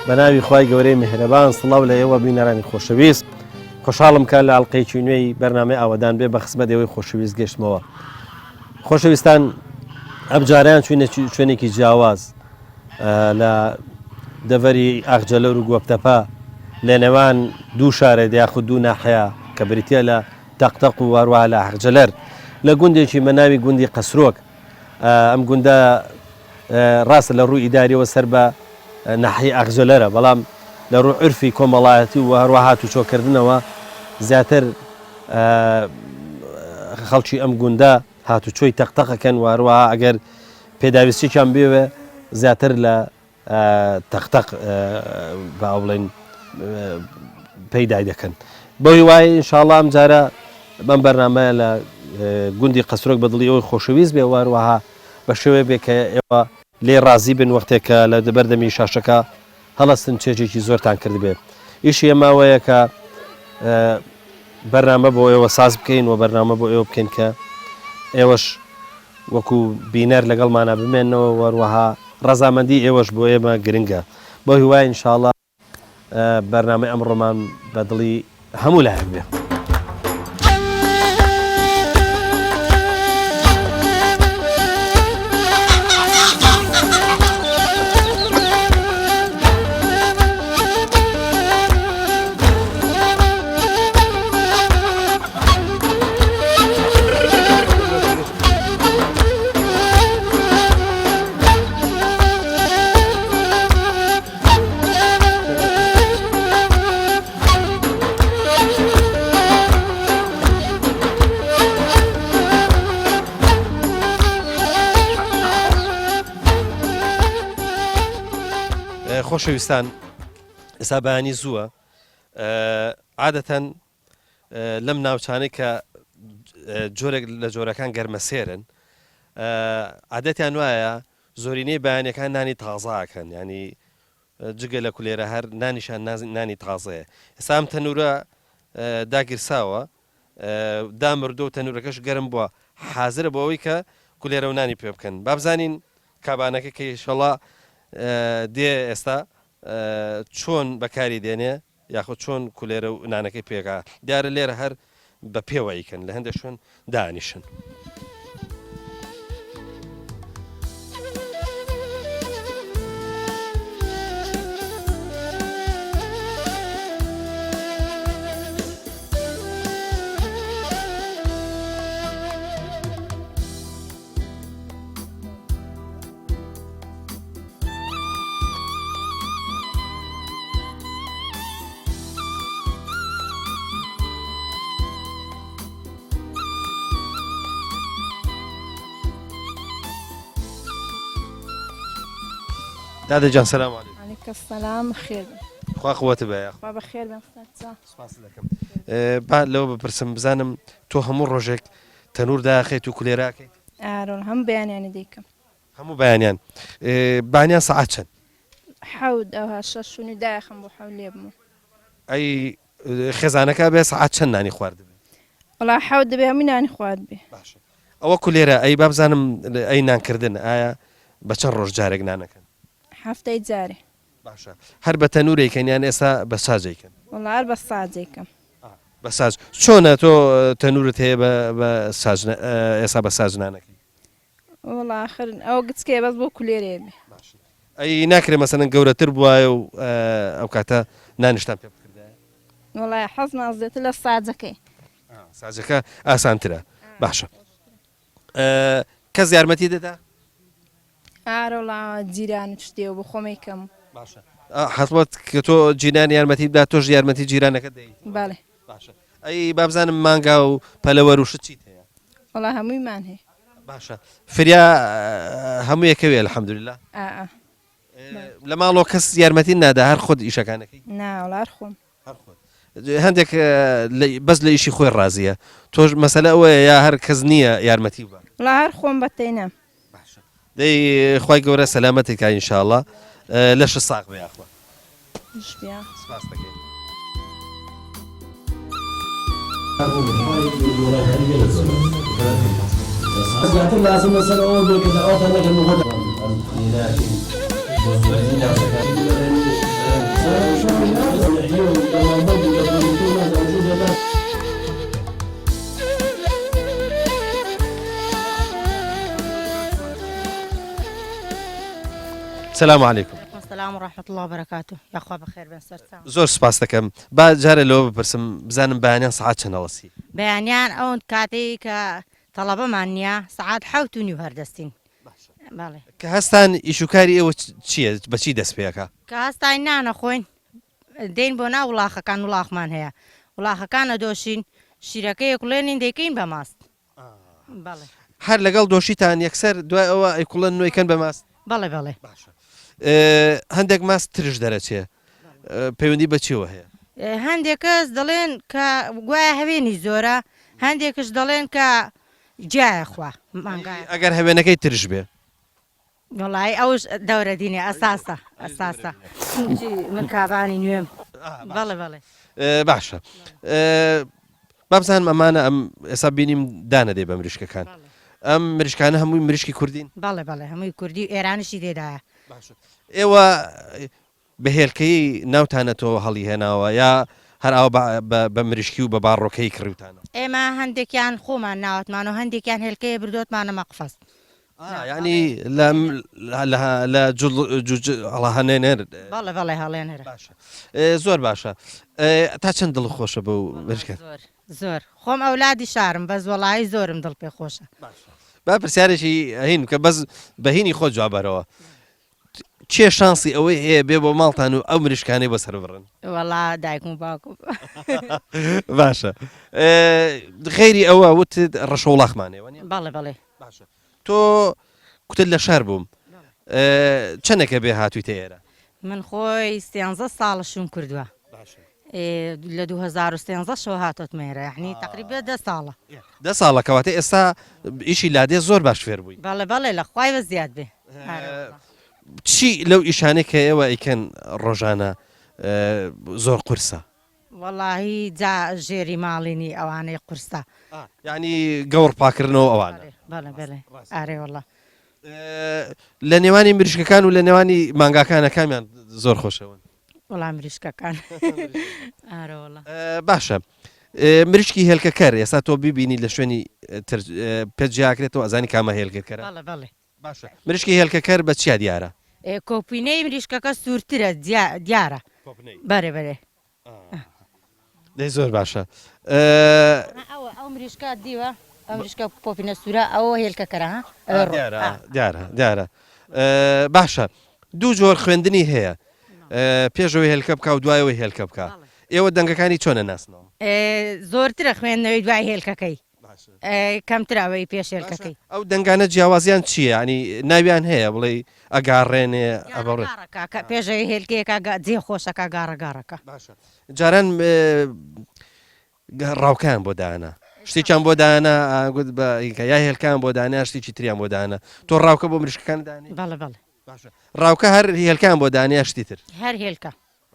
بەناوی خوای گەورەی میهرەبان سڵاو لە ئێوە بینەرانی خۆشەویست خۆشحاڵم کە لە ئەڵقەیەکی نوێی بەرنامەی ئاوادان بێ بە خزمەت ئێوەی خۆشەویست گەشتمەوە. خۆشەویستان ئەم جاریان شوێنێکی جیاواز لە دەڤەری ئاخجەلەر و گۆپتەپە لە نێوان دوو شارێ یاخود دوو ناحەیە کە بریتە لە تەقتەق و هەروەها لە ئاخجەلەر لە گوندێکی بەناوی گوندی قەسرۆک. ئەم گوندە ڕاستە لە ڕووی ئیداریەوە سەر بە ناحیە ئاخجەلەرە، بەڵام لە ڕوو عرفی کۆمەڵایەتی و هەروەها هاتوچۆکردنەوە زیاتر خەڵکی ئەم گوندە هاتوچۆی تەقتەقەکەن و هەروەها ئەگەر پێداویستیان بێوێ زیاتر لە تەقتەق باو بڵێن پەیدای دەکەن. بەوەی وایە ئینشاءڵڵا ئەم جارە بەم بەرنامەیە لە گوندی قەسرۆک بەدڵی ئەوەی خۆشەویست بێ و هەروەها بە شێوەیە بێ کە ئێوە لێ ڕازی بن وەختێکە لە بەردەمی شاشەکە هەڵەستن چێژێکی زۆرتان کرد بێ. ئیشی ئێماوەیە کە بەرنامە بۆ ئێوە ساز بکەین و بەرنامە بۆ ئێوە بکەین کە ئێوەش وەکو بینەر لەگەڵمانە بمێنەوە وەروەها ڕەزامەندی ئێوەش بۆ ئێمە گرنگە. بۆ هیوای ئینشاءڵڵا بەرنامەی ئەمڕۆمان بەدڵی هەموو لایەک بێ. خۆشەویستان ئێستا بەیانی زووە عادەتەن لەم ناوچانەی کە جۆرێک لە جۆرەکان گەرمەسێرن عادەتیان وایە زۆرینەی بەیانەکان نانی تازاکەن، ینی جگە لە کولێرە هەر نانیشان نانی تازەیە. ئێستا ئەم تەنورە داگیرساوە دامردۆ و تەنورەکەش گەرم بووە حازرە بۆ ئەوەی کە کولێرە و نانی پێ بکەن. بابزانین کابانەکە کە ئینشەڵڵا دێ ئێستا چۆن بەکاری دێنێ یاخود چۆن کولێرە و نانەکەی پێکا دیارە لێرە هەر بە پێوەیکەن لە هەندێک شوێن دانیشن. دادا جان سلام علیکم. علیکم السلام خیر. خوا قوت بە خوا بەخێر بێ سپاس دەکەم. با لەوە بپرسم بزانم تۆ هەموو ڕۆژێک تەنور داخیت و کولێراکەیت؟ ئارۆن هەموو بەیانیانی دیکەم. هەموو بەیانیان بانیان سەعات چەند؟ حەوت ئەوها شەش و نی داخم بۆ حەوت لێ بمە. ئەی خێزانەکە بێ سەعات چەند نانی خوارد بێ؟ وەڵا حەوت دەبێ هەمووی نانی خوارد بێ. باشە ئەوە کولێرە ئەی بابزانم ئەی نانکردن ئایا بە چەند ڕۆژ جارێک نانەکەن حفتەی جارێ باشە هەر بە تەنورێکەن یان ئێستا بە سازێکن وڵا هەر بە سازێکم بە ساز چۆنە تۆ تەنورت هەیە بە ئێستا بە سازنانەکەی وڵا آخر ئەوە گچکێ بەس بۆ کولێرێ بێ ئەی ناکرێ مەسەن گەورەتر بووایە و ئەو کاتە نانیشتان پێ بکردایە وڵای حەز نازدێتە لە سازەکەی سازەکە ئاسانترە باشە کەس یارمەتی دەدا ئارە وڵا جیران شتێ و بە خۆمەیکەم باشە حەزڵەت کە تۆ جینان یارمەتی بدا تۆش یارمەتی جیرانەکە دەیت بەڵێ باشە ئەی بابزانم مانگا و پەلەوەروشت چیت هەیە وڵا هەموویمان هەیە باشە فریا هەموو یەکەوێ الحەمدولله لە ماڵەوە کەس یارمەتی نادا هەر خۆت ئیشەکانەکەی ناوڵا هەر خۆم هەندێک بەس لە ئیشی خۆی ڕازیە تۆش مەسەلە ئەوەیە یا هەر کەس نییە یارمەتی بە وڵا هەر خۆم بەتەینە دەی خی گەورە سەلامەتێکا ئینشاءڵڵا لەش ساق بێ یاخوا شپیا سپاس دەکەین لازم مثلا اول كده اوطن لك المغدر السلام عليكم السلام ورحمة الله وبركاته يا أخوة بخير بن سرتان زۆر سپاس دەکەم با جارێ لەوە بپرسم بزانم بەیانیان سەعات چەندەوەسی بيانيان أون كاتي كطلبة مانيا ساعات حوتوني وهردستين بالي کە هەستان ئیشوکاری ئێوە چییە بەچی دەست پێەکە كاستاين نانا خوين دين بونا ولاخ كان ولاخ مان هيا ولاخ كان دوشين شركة كلين ديكين بماست بالي هەر لەگەڵ دۆشیتان یەکسەر دوای ئەوە ئەیکوڵەن نوێیکەن بە ماست بالي بالي هەندێک ماست ترش دەرەچێ پەیوەندی بەچیەوە هەیە هەندێکەس دەڵێن کە گوایە هەوێنی زۆرە هەندێکش دەڵێن کە جایەخوا مانگای ئەگەر هەوێنەکەی ترش بێ وڵی ئەوش دەورە دینێ ئەساسە ئەساسە من کابانی نوێم بەڵێ بەڵێ باشە بابزانم ئەمانە ئەم ئێستا بینیم دانەدێ بە مریشکەکان ئەم مریشکانە هەمووی مریشکی کوردین بەڵێ بەڵێ هەمووی کوردی و ئێرانشی تێدایە ئێوە بەهێلکەی ناوتانەتەوە هەڵی هێناوە یا هەر ئەو بە مریشکی و بە باڕۆکەی کڕوتانە ئێمە هەندێکیان خۆمان ناوەتمان و هەندێکیان هێلکەیە بردوتمانە مەقفەس ینی لە هەنێنێر بەڵێ بەڵێ هەڵێنەرە باشە زۆر باشە تا چەند دڵ خۆشە بە مریشکە زۆر خۆم ئەولادی شارم بەس وەڵایی زۆرم دڵ پێ خۆشە با پرسیارێکی هین کە بەس بەهینی خۆ جوابەرەوە چێ شانسی ئەوەی هەیە بێ بۆ ماڵتان و ئەو مریشکانەی بەسەر بڕن وەڵا دایکم و باوکم باشە غێری ئەوە وتت ڕەشە وڵاخمانێوە بەڵێ بەڵێ باشە تۆ کوتت لە شار بووم چەندێکە بێ هاتوویتە ئێرە من خۆی 13 ساڵشم کردووە لە 2013 شەوە هاتۆت مێرە یعنی تقریبا 10 ساڵە 10 ساڵە کەواتە ئێستا ئیشی لادێ زۆر باش فێر بووی بەڵێ بەڵێ لە خوای بە زیاد بێ چی لەو ئیشانەی کە ئێوە ئەیکەن ڕۆژانە زۆر قورسە وەڵاهی جا ژێری ماڵینی ئەوانەی قورسە یعنی گەوڕ پاکردنەوە ئەوانە بەڵێ بەڵێ ئارێ وەڵا لە نێوانی مریشکەکان و لە نێوانی مانگاکانە کامیان زۆر خۆشەوەن وەڵام مریشکەکان ئارە وەڵا باشە مریشکی هێلکەکەر ئێستا تۆ بیبینی لە شوێنی پێجیاکرێتەوە ئەزانی کامە هێلکەکەرە بەڵێ بەڵێ باشە مریشکی هێلکەکەر بە چیا دیارە کۆپینەی مریشکەکە سوورترە دیارە بەرێ بەرێ دەی زۆر باشە ئەو مریشکە دیوە ئەو مریشکە پۆپینە سوورە ئەوە هێلکەکەرە دیارە باشە دوو جۆر خوێندنی هەیە پێشەوەی هێلکە بکە و دوایەوەی هێلکە بکە ئێوە دەنگەکانی چۆنە ناسنەوە زۆرترە خوێندنەوەی دوای هێلکەکەی کەمتراوەی پێش هێلکەکەی ئەو دەنگانە جیاوازیان چییە ینی ناویان هەیە بڵێ ئەگاڕێنێ ئەبڕێ پێشەوەی هێلکەیەکە جێ خۆشەکە گاڕەگاڕەکە جاران ڕاوکان بۆ دانا شتێکیان بۆ دانا گوت بە یا هێلکان بۆ دانا شتێکی تریان بۆ دانا تۆ ڕاوکە بۆ مریشکەکان دانی بەڵێ بەڵێ ڕاوکە هەر هێلکان بۆ دانیا شتی تر هەر هێلکە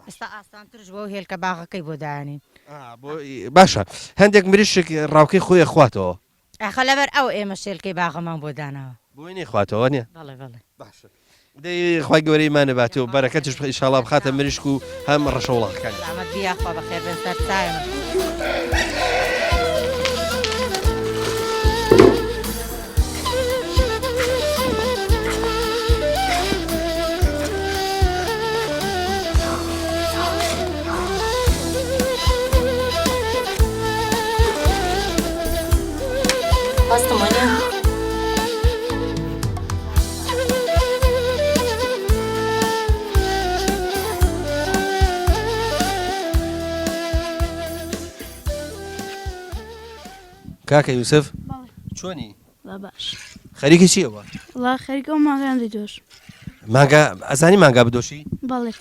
ئێستا ئاسانترش بۆ هێلکە باغەکەی بۆ داینین باشە هەندێک مریشک ڕاوکەی خۆی خواتەوە ئەخە لەبەر ئەو ئێمە شێلکەی باغەمان بۆ داناوە بۆی نێخواتەوە نیە بەڵێ بەڵێ باشە دەی خی گەورەیمانە باتەوە بەرەکەتش ئیشاڵا بخاتە مریشک و هەم ڕەشەوڵاکەکان ئەمە بیاخوا بەخێر بن سەر چایمە هەستمانە کاکە یوسف چۆنی باش خەریکی چیەوە والله خەریکە ئەو ماگەیان دەیدۆش مانگا ئەزانی مانگا بدۆشی بەڵێ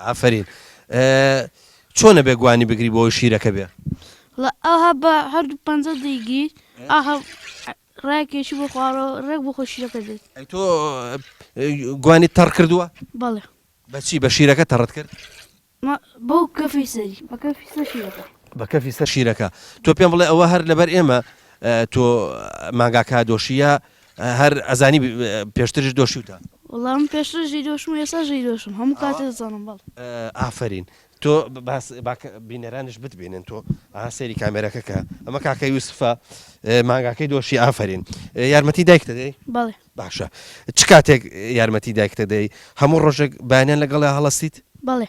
ئافرین چۆنە بێگوانی بگری بۆ شیرەکە بێ والله ئەوها بە هەردوو پەنجە دەیگیر ئاها ڕاکێشی بۆ خوارەوە ڕێک بۆ خۆشیرەکە دێت ئەی تۆ گوانی تەڕ کردووە بەڵێ بەچی بە شیرەکە تەڕت کرد بۆ کەفی سەری بە کەفی سەر شیرەکە بە کەفی سەر شیرەکە تۆ پێم بڵێ ئەوە هەر لەبەر ئێمە تۆ مانگاکە دۆشیە هەر ئەزانی پێشترش دۆشیوتە والله من پێشتر ژی دۆشم و ئێستا ژی دۆشم هەموو کاتێ دەزانم بەڵێ ئافرین تۆ بینەرانش بتبینن تۆ سەیری کامێرەکەکە ئەمە کاکە یوسفە مانگاکەی دۆشی ئافرین یارمەتی دایکتە دەی بەڵێ باشە چ کاتێک یارمەتی دایکتە دەی هەموو ڕۆژێک بەیانیان لەگەڵ هەڵەستیت بەڵێ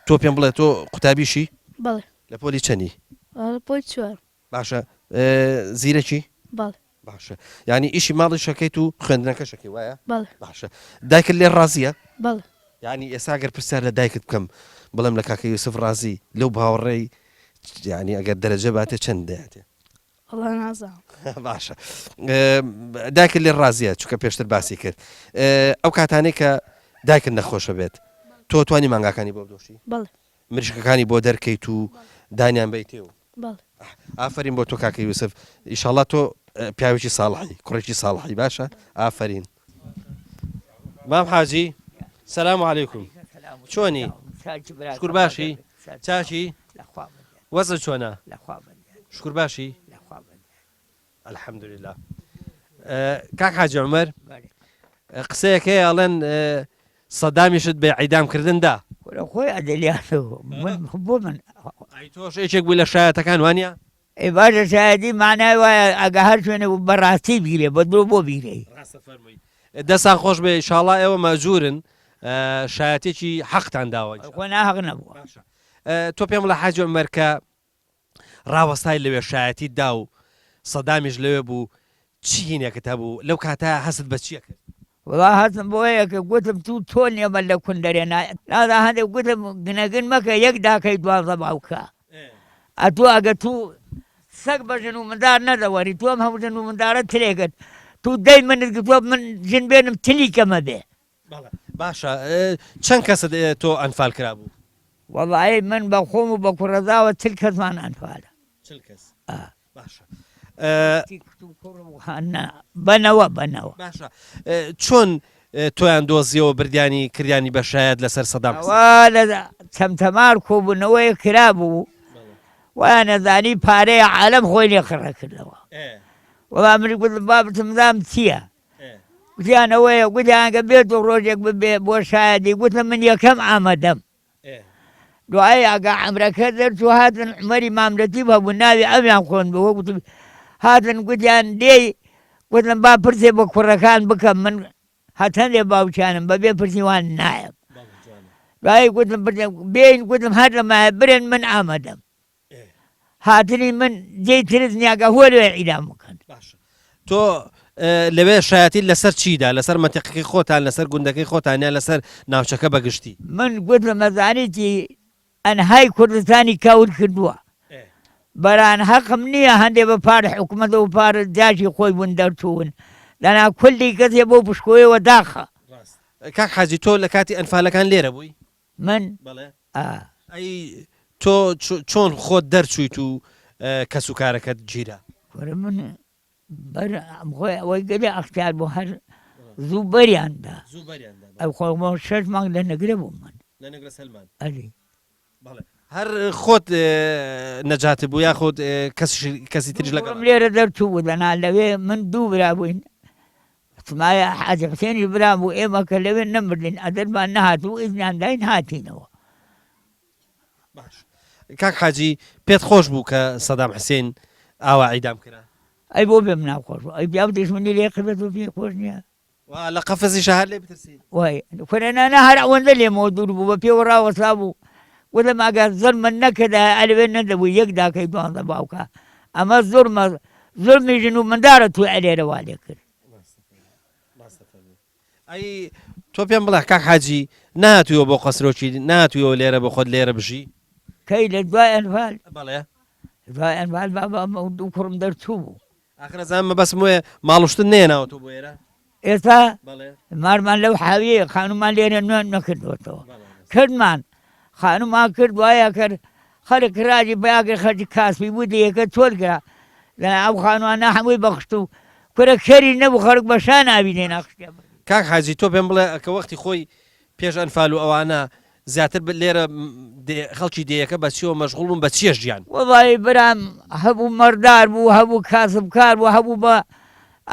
تۆ پێم بڵێ تۆ قوتابیشی بەڵێ لە پۆلی چەندی پۆی چوار باشە زیرەکی بەڵێ باشە ینی ئیشی ماڵی شەکەیت و خوێندنەکە شەکەی وایە بەڵێ باشە دایکت لێ ڕازیە بەڵێ ینی ئێستا گەر پرسیار لە دایکت بکەم بڵێم لە کاکە یوسف ڕازی لەو باوەڕێی ینی ئەگەر دەرەجە باتێ چەند دەیاتێ والله نازانم باشە دایکت لێ ڕازیە چونکە پێشتر باسی کرد ئەو کاتانەی کە دایکت نەخۆشە بێت تۆ توانی مانگاکانی بۆ بدۆشی بەڵێ مریشکەکانی بۆ دەرکەیت و دانیان بیتێ و بەڵێ ئافرین بۆ تۆ کاکە یوسف ئیشاڵڵا تۆ پیاوێکی ساڵحی کوڕێکی ساڵحی باشە ئافرین مام حاجی سلام علیکم چۆنی شکر باشی چاچی وەزە چۆنە شکر باشی الحەمدولله کاک حاجی عومەر قسەیەکەی ئەڵێن سەدامیشت بە عیدامکردندا خۆی ئەدەلیاتەوە بۆ من ئەی تۆش یەکێک بووی لە شایەتەکان وانە باشە شایدی مانای وایە ئەگە هەر شوێنە بەڕاستی بیرێ بە درۆ بۆ بیرێ دەستان خۆش بێ ئیشاڵڵا ئێوە مەجورن شایەتێکی حەقتان داوە خۆ ناحەق نەبووە تۆ پێم لە حاجی عومەر کە ڕاوەستای لەوێ شایەتی دا و سەدامیش لەوێ بوو چی هینێکت هەبوو لەو کاتە هەست بە چیە کرد وڵا هەستم بۆیە کە گوتم تو تۆ نێمە لە کوندەرێ نادا هەندێک گوتم گنەگن مەکە یەک داکەی دوازە باوکە ئەتۆ ئەگە تو سەگ بەژن و مندار نەدەوەری تۆم هەمووژن و مندارە ترێکت تو دەی منت تۆ من ژن بێنم تلی کەمە بێ باشە چەند کەست تۆ ئەنفال کرابوو وەڵی من بە خۆم و بە کوڕەداوە تل کەسمان ئەنفالە باشە بنەوە باشە چۆن تۆیان دۆزیەوە بردیانی کردیانی بە شاید لەسەر سەدام لە تەمتەمار کۆبوونەوەی کرابوو وایە نەزانی پارەیە عالەم خۆی لێ خڕە کردەوە وەڵام منی گوتم بابتمدام چییە گوتیانەوەیە گوتیانگە بێت و ڕۆژێک ببێ بۆ شایدی گوتم من یەکەم ئامەدەم دوای ئەگە عەمرەکە دەرچوو هاتن عومەری مامرەتی هەبوو ناوی ئەمیان خۆن بەوە گوتم هاتن گوتیان دێی گوتم با پرسێ بە کوڕەکان بکەم من هەتەندێ باوچانم بەبێ پرسیوان نایەم دوایی گوتم بێین گوتم هەر لەمایە برێن من ئامەدەم هاتنی من جێی ترس نیاگە هۆ لێ عیدام بکەن تۆ لەوێ شایەتی لەسەر چیدا لەسەر مەنتیقەکەی خۆتان لەسەر گوندەکەی خۆتانیان لەسەر ناوچەکە بەگشتی من گوتم مەزانیتی ئەنهای کوردستانی کاول کردووە بەران حەقم نییە هەندێک بە پارە حکوومەتە و پارە جاشی خۆی بوون دەرچوون دەنا کولی کەسێ بۆ پشکۆیەوە داخە کاک حاجی تۆ لە کاتی ئەنفالەکان لێرە بووی من ئەی تۆ چۆن خۆت دەرچوویت و کەس و کارەکەت گیرە من خۆی ئەوەی گەلێ ئەختیار بۆ هەر زوو بەریاندا ئەو خۆمە 6 مانگ لە نەگرە بوو من لە نەگرە سەلمان ئەلی هەر خۆت نەجات بوو یاخۆت کەسی تریش لەگەڵ لێرە دەرچوو دەنا لەوێ من دوو برا بووین سمایە حاجی حسێنی برا بوو ئێمە کە لەوێ نەمردین ئەدەرمان نەهاتوو ئیزنیان داین هاتینەوە کاک حاجی پێت خۆش بوو کە سەدام حسێن ئاوا عیدام کرا ئەی بۆ بێم ناخۆش بوو ئەی بیا دژمنی لێ قبێت و پێ خۆش نییە لە قەفەزی شەهر لێ بترسین وای کورێنانە هەر ئەوەندە لێمەوە دوور بوو بە پێوە ڕاوەسا بوو وەدەم ئاگار زەرمە نەکەدا ئەلوێ نەدەبوو یەک داکەی دوانزە باوکە ئەمە زۆرمی ژن و مندارە توی ئەلێرەوا لێ کرد ئەی تۆ پێم بڵێ کاک حاجی ناتویەوە بۆ قەسرۆکی ناتویەوە لێرە بۆ خۆت لێرە بژی کەی لە دوای ئەنفال بەڵێ دوای ئەنفال بابا دوو کوڕم دەرچوو بوو ئاخرە زانمە بەسم وێ ماڵشتن نێناوە تۆ بۆ ئێرە ئێستا بەڵێ مارمان لەو حاویە خانومان لێرە نوێن نەکردوێتەوە کردمان خانومان کرد وایە کرد خەرک راجی بەیاگە خەرجی کاسبی بوو دیەکە چۆل کرا لە ئەو خانوانە هەمووی بەخشت و کورە کەری نەبوو خەرک بەشان نابینێ ناخشتێ کاک حاجی تۆ پێم بڵێ کە وەختی خۆی پێش ئەنفال و ئەوانە زیاتر لێرە خەڵکی دەیەکە بە چیەوە مەشغوڵ بوون بە چیەش گیان وەڵی برام هەبوو مەردار بوو هەبوو کاسبکار بوو هەبوو بە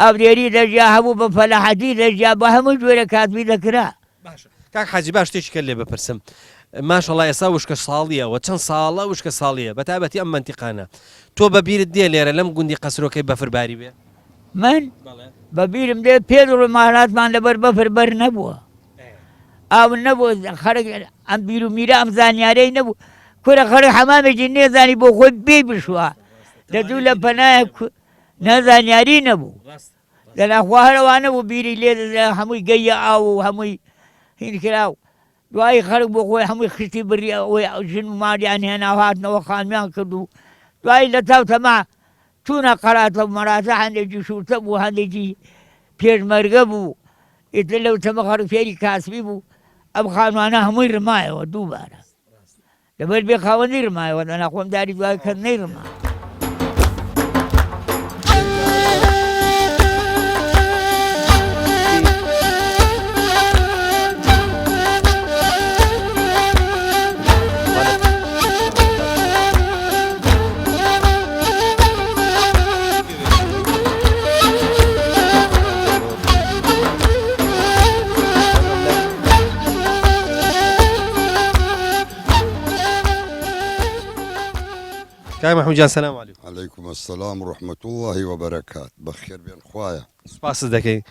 ئاودێری دەژیا هەبوو بە فەلاحەتی دەژیا بە هەموو جۆرە کاتبی دەکرا کاک حاجی باش شتێکی کە لێ بپرسم ماشەڵڵا ئێستا وشکە ساڵیەوە چەند ساڵە وشکە ساڵیە بەتابەتی ئەم منتیقانە تۆ بەبیرت دێ لێرە لەم گوندی قەسرۆکەی بەفرباری بێ من بەبیرم دێ پێ ڕۆماناتمان لەبەر بەفر بەر نەبووە ئاو نەبوو خەرک ئەم بیر و میرە ئەم زانیارەی نەبوو کورە خەرک حەمامێکی نێزانی بۆ خۆی بێ بشوە دەدوو لە پەنایە نەزانیاری نەبوو لەناخوا هەرەوانە بوو بیری لێ هەمووی گەیە ئاو و هەمووی هین کراو دوایی خەرک بۆ خۆی هەمووی خشتی بڕی ئەوەی ژن و ماریان هێنا هاتنەوە خانمیان کرد و دوایی لە تاو تەما چوونە قەراتە و مەراتە هەندێکی شورتە بوو هەندێکی پێشمەرگە بوو ئیتر لەو تەمە خەرک فێری کاسبی بوو ئەم خانوانە هەمووی ڕمایەوە دووبارە لەبەر بێ خاوەندی ڕمایەوە لەناخۆم داری دوای کردنەی ڕما کاک محمود جان سلام علیکم عليكم السلام ورحمة الله وبركاته بخير بين خوايا سپاس دەکەی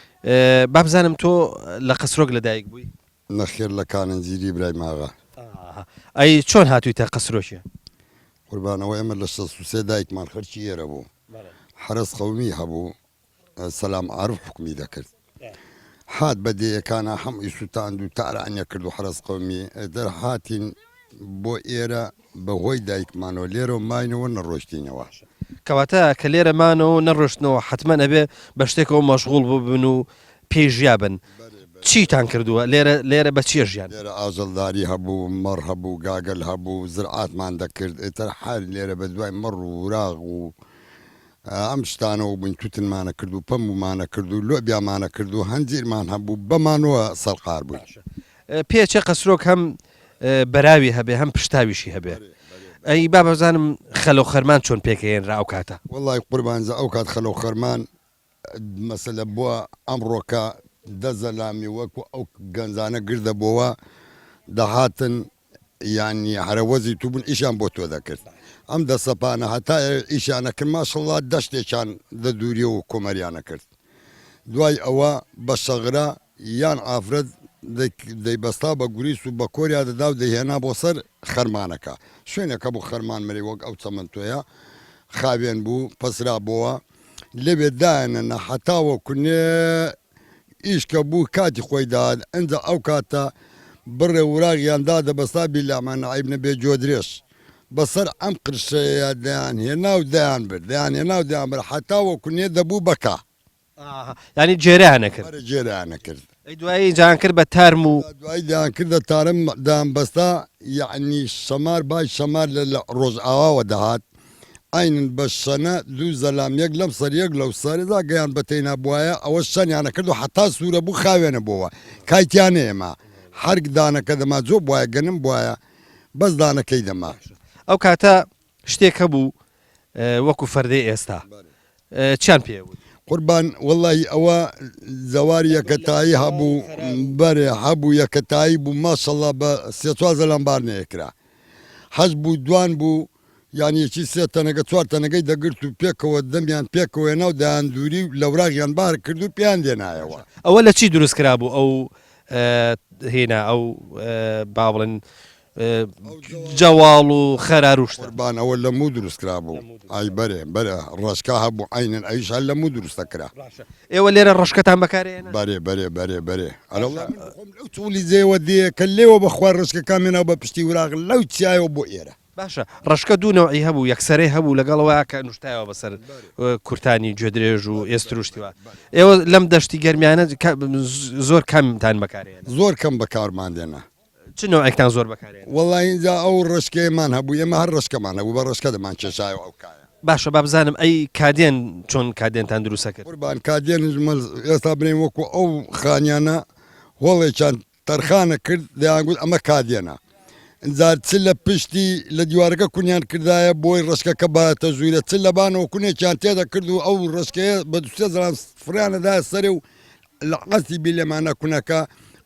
با بزانم تۆ لە قەسرۆک لەدایک بووی نخير لكان نزيري براي ماغا ئەی چۆن هاتوویتە قەسرۆکیە قربان ويما للشخص دايك مال خرشي يربو حرس قومي هبو سلام عارف حكمي ذكرت حاد بدي كان حم يسوتان دو تعالى أن يكردو حرس قومي در حاتين بو إيرا بهوي دايك مانو ليرو ماينو ونروشتينوا کەواتە کە لێرەمانەوە نەڕۆشتنەوە حتممە ئەبێ بە شتێکەوە مەشغوڵ ببن و پێژیابن چیتان کردووە لێرە بە چیە ژیان ليرا آجلداري هبو مر هبو قاقل هبو زرعات ما ذكرت اتر حال ليرا بدواي مر وراغ و ئەمشتانە و بنتوتن مانە کردو پەم و مانە کردو لۆبیا مانە کردو هەنجیرمان هەبوو بەمانەوە سەڵقار بووین پێچە قەسرۆک هەم بەراوی هەبێ هەم پشتاویشی هەبێ ئەی با بەزانم خەلۆ خەرمان چۆن پێکەێنرا ئەو کاتە وڵی قوربانزە ئەو کات خەلۆ خەرمان مەسەلە بووە ئەمڕۆکە دەزەلامی وەکو ئەو گەنجانە گردە بۆەوە دەهاتن یانی هەرەوەزی تو بوون ئیشان بۆ تۆ دەکرد ئەم دەسەپانە هەتا ئیشانە کرد ماشەڵڵا دەشتێکیان دە دووریە و کۆمەریانە کرد دوای ئەوە بە شەغرا یان ئافرەت دەیبەستا بە گوریس و بە کۆریا دەدا و دەیهێنا بۆ سەر خەرمانەکە شوێنەکە بۆ خەرمان مەری وەک ئەو چەمەندۆیە خاوێن بوو پەسرا بووە لەوێ دایەنە حتاوە کونێ ئیشکە بوو کاتی خۆی داد ئەنجە ئەو کاتە بڕێ وراغیاندا دەبەستا بیلامان عیب نەبێ جۆ درێژ بەسەر ئەم قرشەیە دەیان هێنا و دەیان برد دەیان هێنا و دەیان برد حتاوە کونێ دەبوو بەکە ینی جێرەیانە کرد جێرانە کرد ئەی دوایی جان کرد بە تارم و دوای دایان کردە تارم دایان بەستا یعنی شەمار بای شەمار لە ڕۆژ ئاواوە دەهات ئاینن بە شەنە دوو زەلام یەک لەم سەر یەک لەو سەردا گەیان بەتەینا بواە ئەوە شەنیانە کرد و حتا سوورە بوو خاوێنە بۆەوە کایتیانە ئێمە هەرگ دانەکە دەما جۆ بواە گەنم بواە بەس دانەکەی دەما ئەو کاتە شتێک هەبوو وەکو فەردەی ئێستا چیان پێوت قوربان وڵی ئەوە زەواری یەکەتایی هەبوو بەرێ هەبوو یەکەتایی بوو ماشەڵڵا بە سێ لەم بار نەیەکرا حەز بوو دوان بوو یانیەکی سێ تەنەگە چوار تەنەگەی دەگرت و پێکەوە دەمیان پێکەوە ناو دایان دووری لە وراغیان بار کرد و پیان دێنایەوە ئەوە لە چی دروست کرا بوو ئەو هێنا ئەو با بڵێن جەواڵ و خەرار و شتە قوربان ئەوە لە مو دروستکرا بوو ئای بەرێ بەرە ڕۆژکا هەبوو عینەن ئەویش هەر لە مو دروستەکرا ئێوە لێرە ڕشکەتان بەکارێنە بەرێ بەرێ بەرێ بەرێ ئەو تولی زێوە دێ کە لێوە بەخوار ڕشکەکان مێنەوە بە پشتی وراغ لەو چایەوە بۆ ئێرە باشە ڕشکە دوو نەوعی هەبوو یەکسەرەی هەبوو لەگەڵەوە کە نوشتایەوە بەسەر کورتانی گوێدرێژ و ئێستروشتیوە ئێوە لەم دەشتی گەرمیانە زۆر کەمتان بەکارێن زۆر کەم بەکارمان دێنە چ نوعێکتان زۆر بەکارێن وەڵی اینجا ئەو ڕشکەیەمان هەبوو ئێمە هەر ڕشکەمان هەبوو بە ڕشکە دەمان کێشایەوە ئەو کایە باشە با بزانم ئەی کادێن چۆن کادێنتان دروستە کرد قوربان کادێنش ئێستا بنین وەکو ئەو خانیانە هۆڵێکیان تەرخانە کرد دەیان گوت ئەمە کادێنە ئەجار چ لە پشتی لە دیوارەکە کونیان کردایە بۆی ڕشکەکە باتە ژوورە چ لەبانەوە کونێکیان تێدا کرد و ئەو ڕشکەیە بە دوستێ زران فریانەدایە سەرێ و لە قەستی بی لێمانە کوونەکە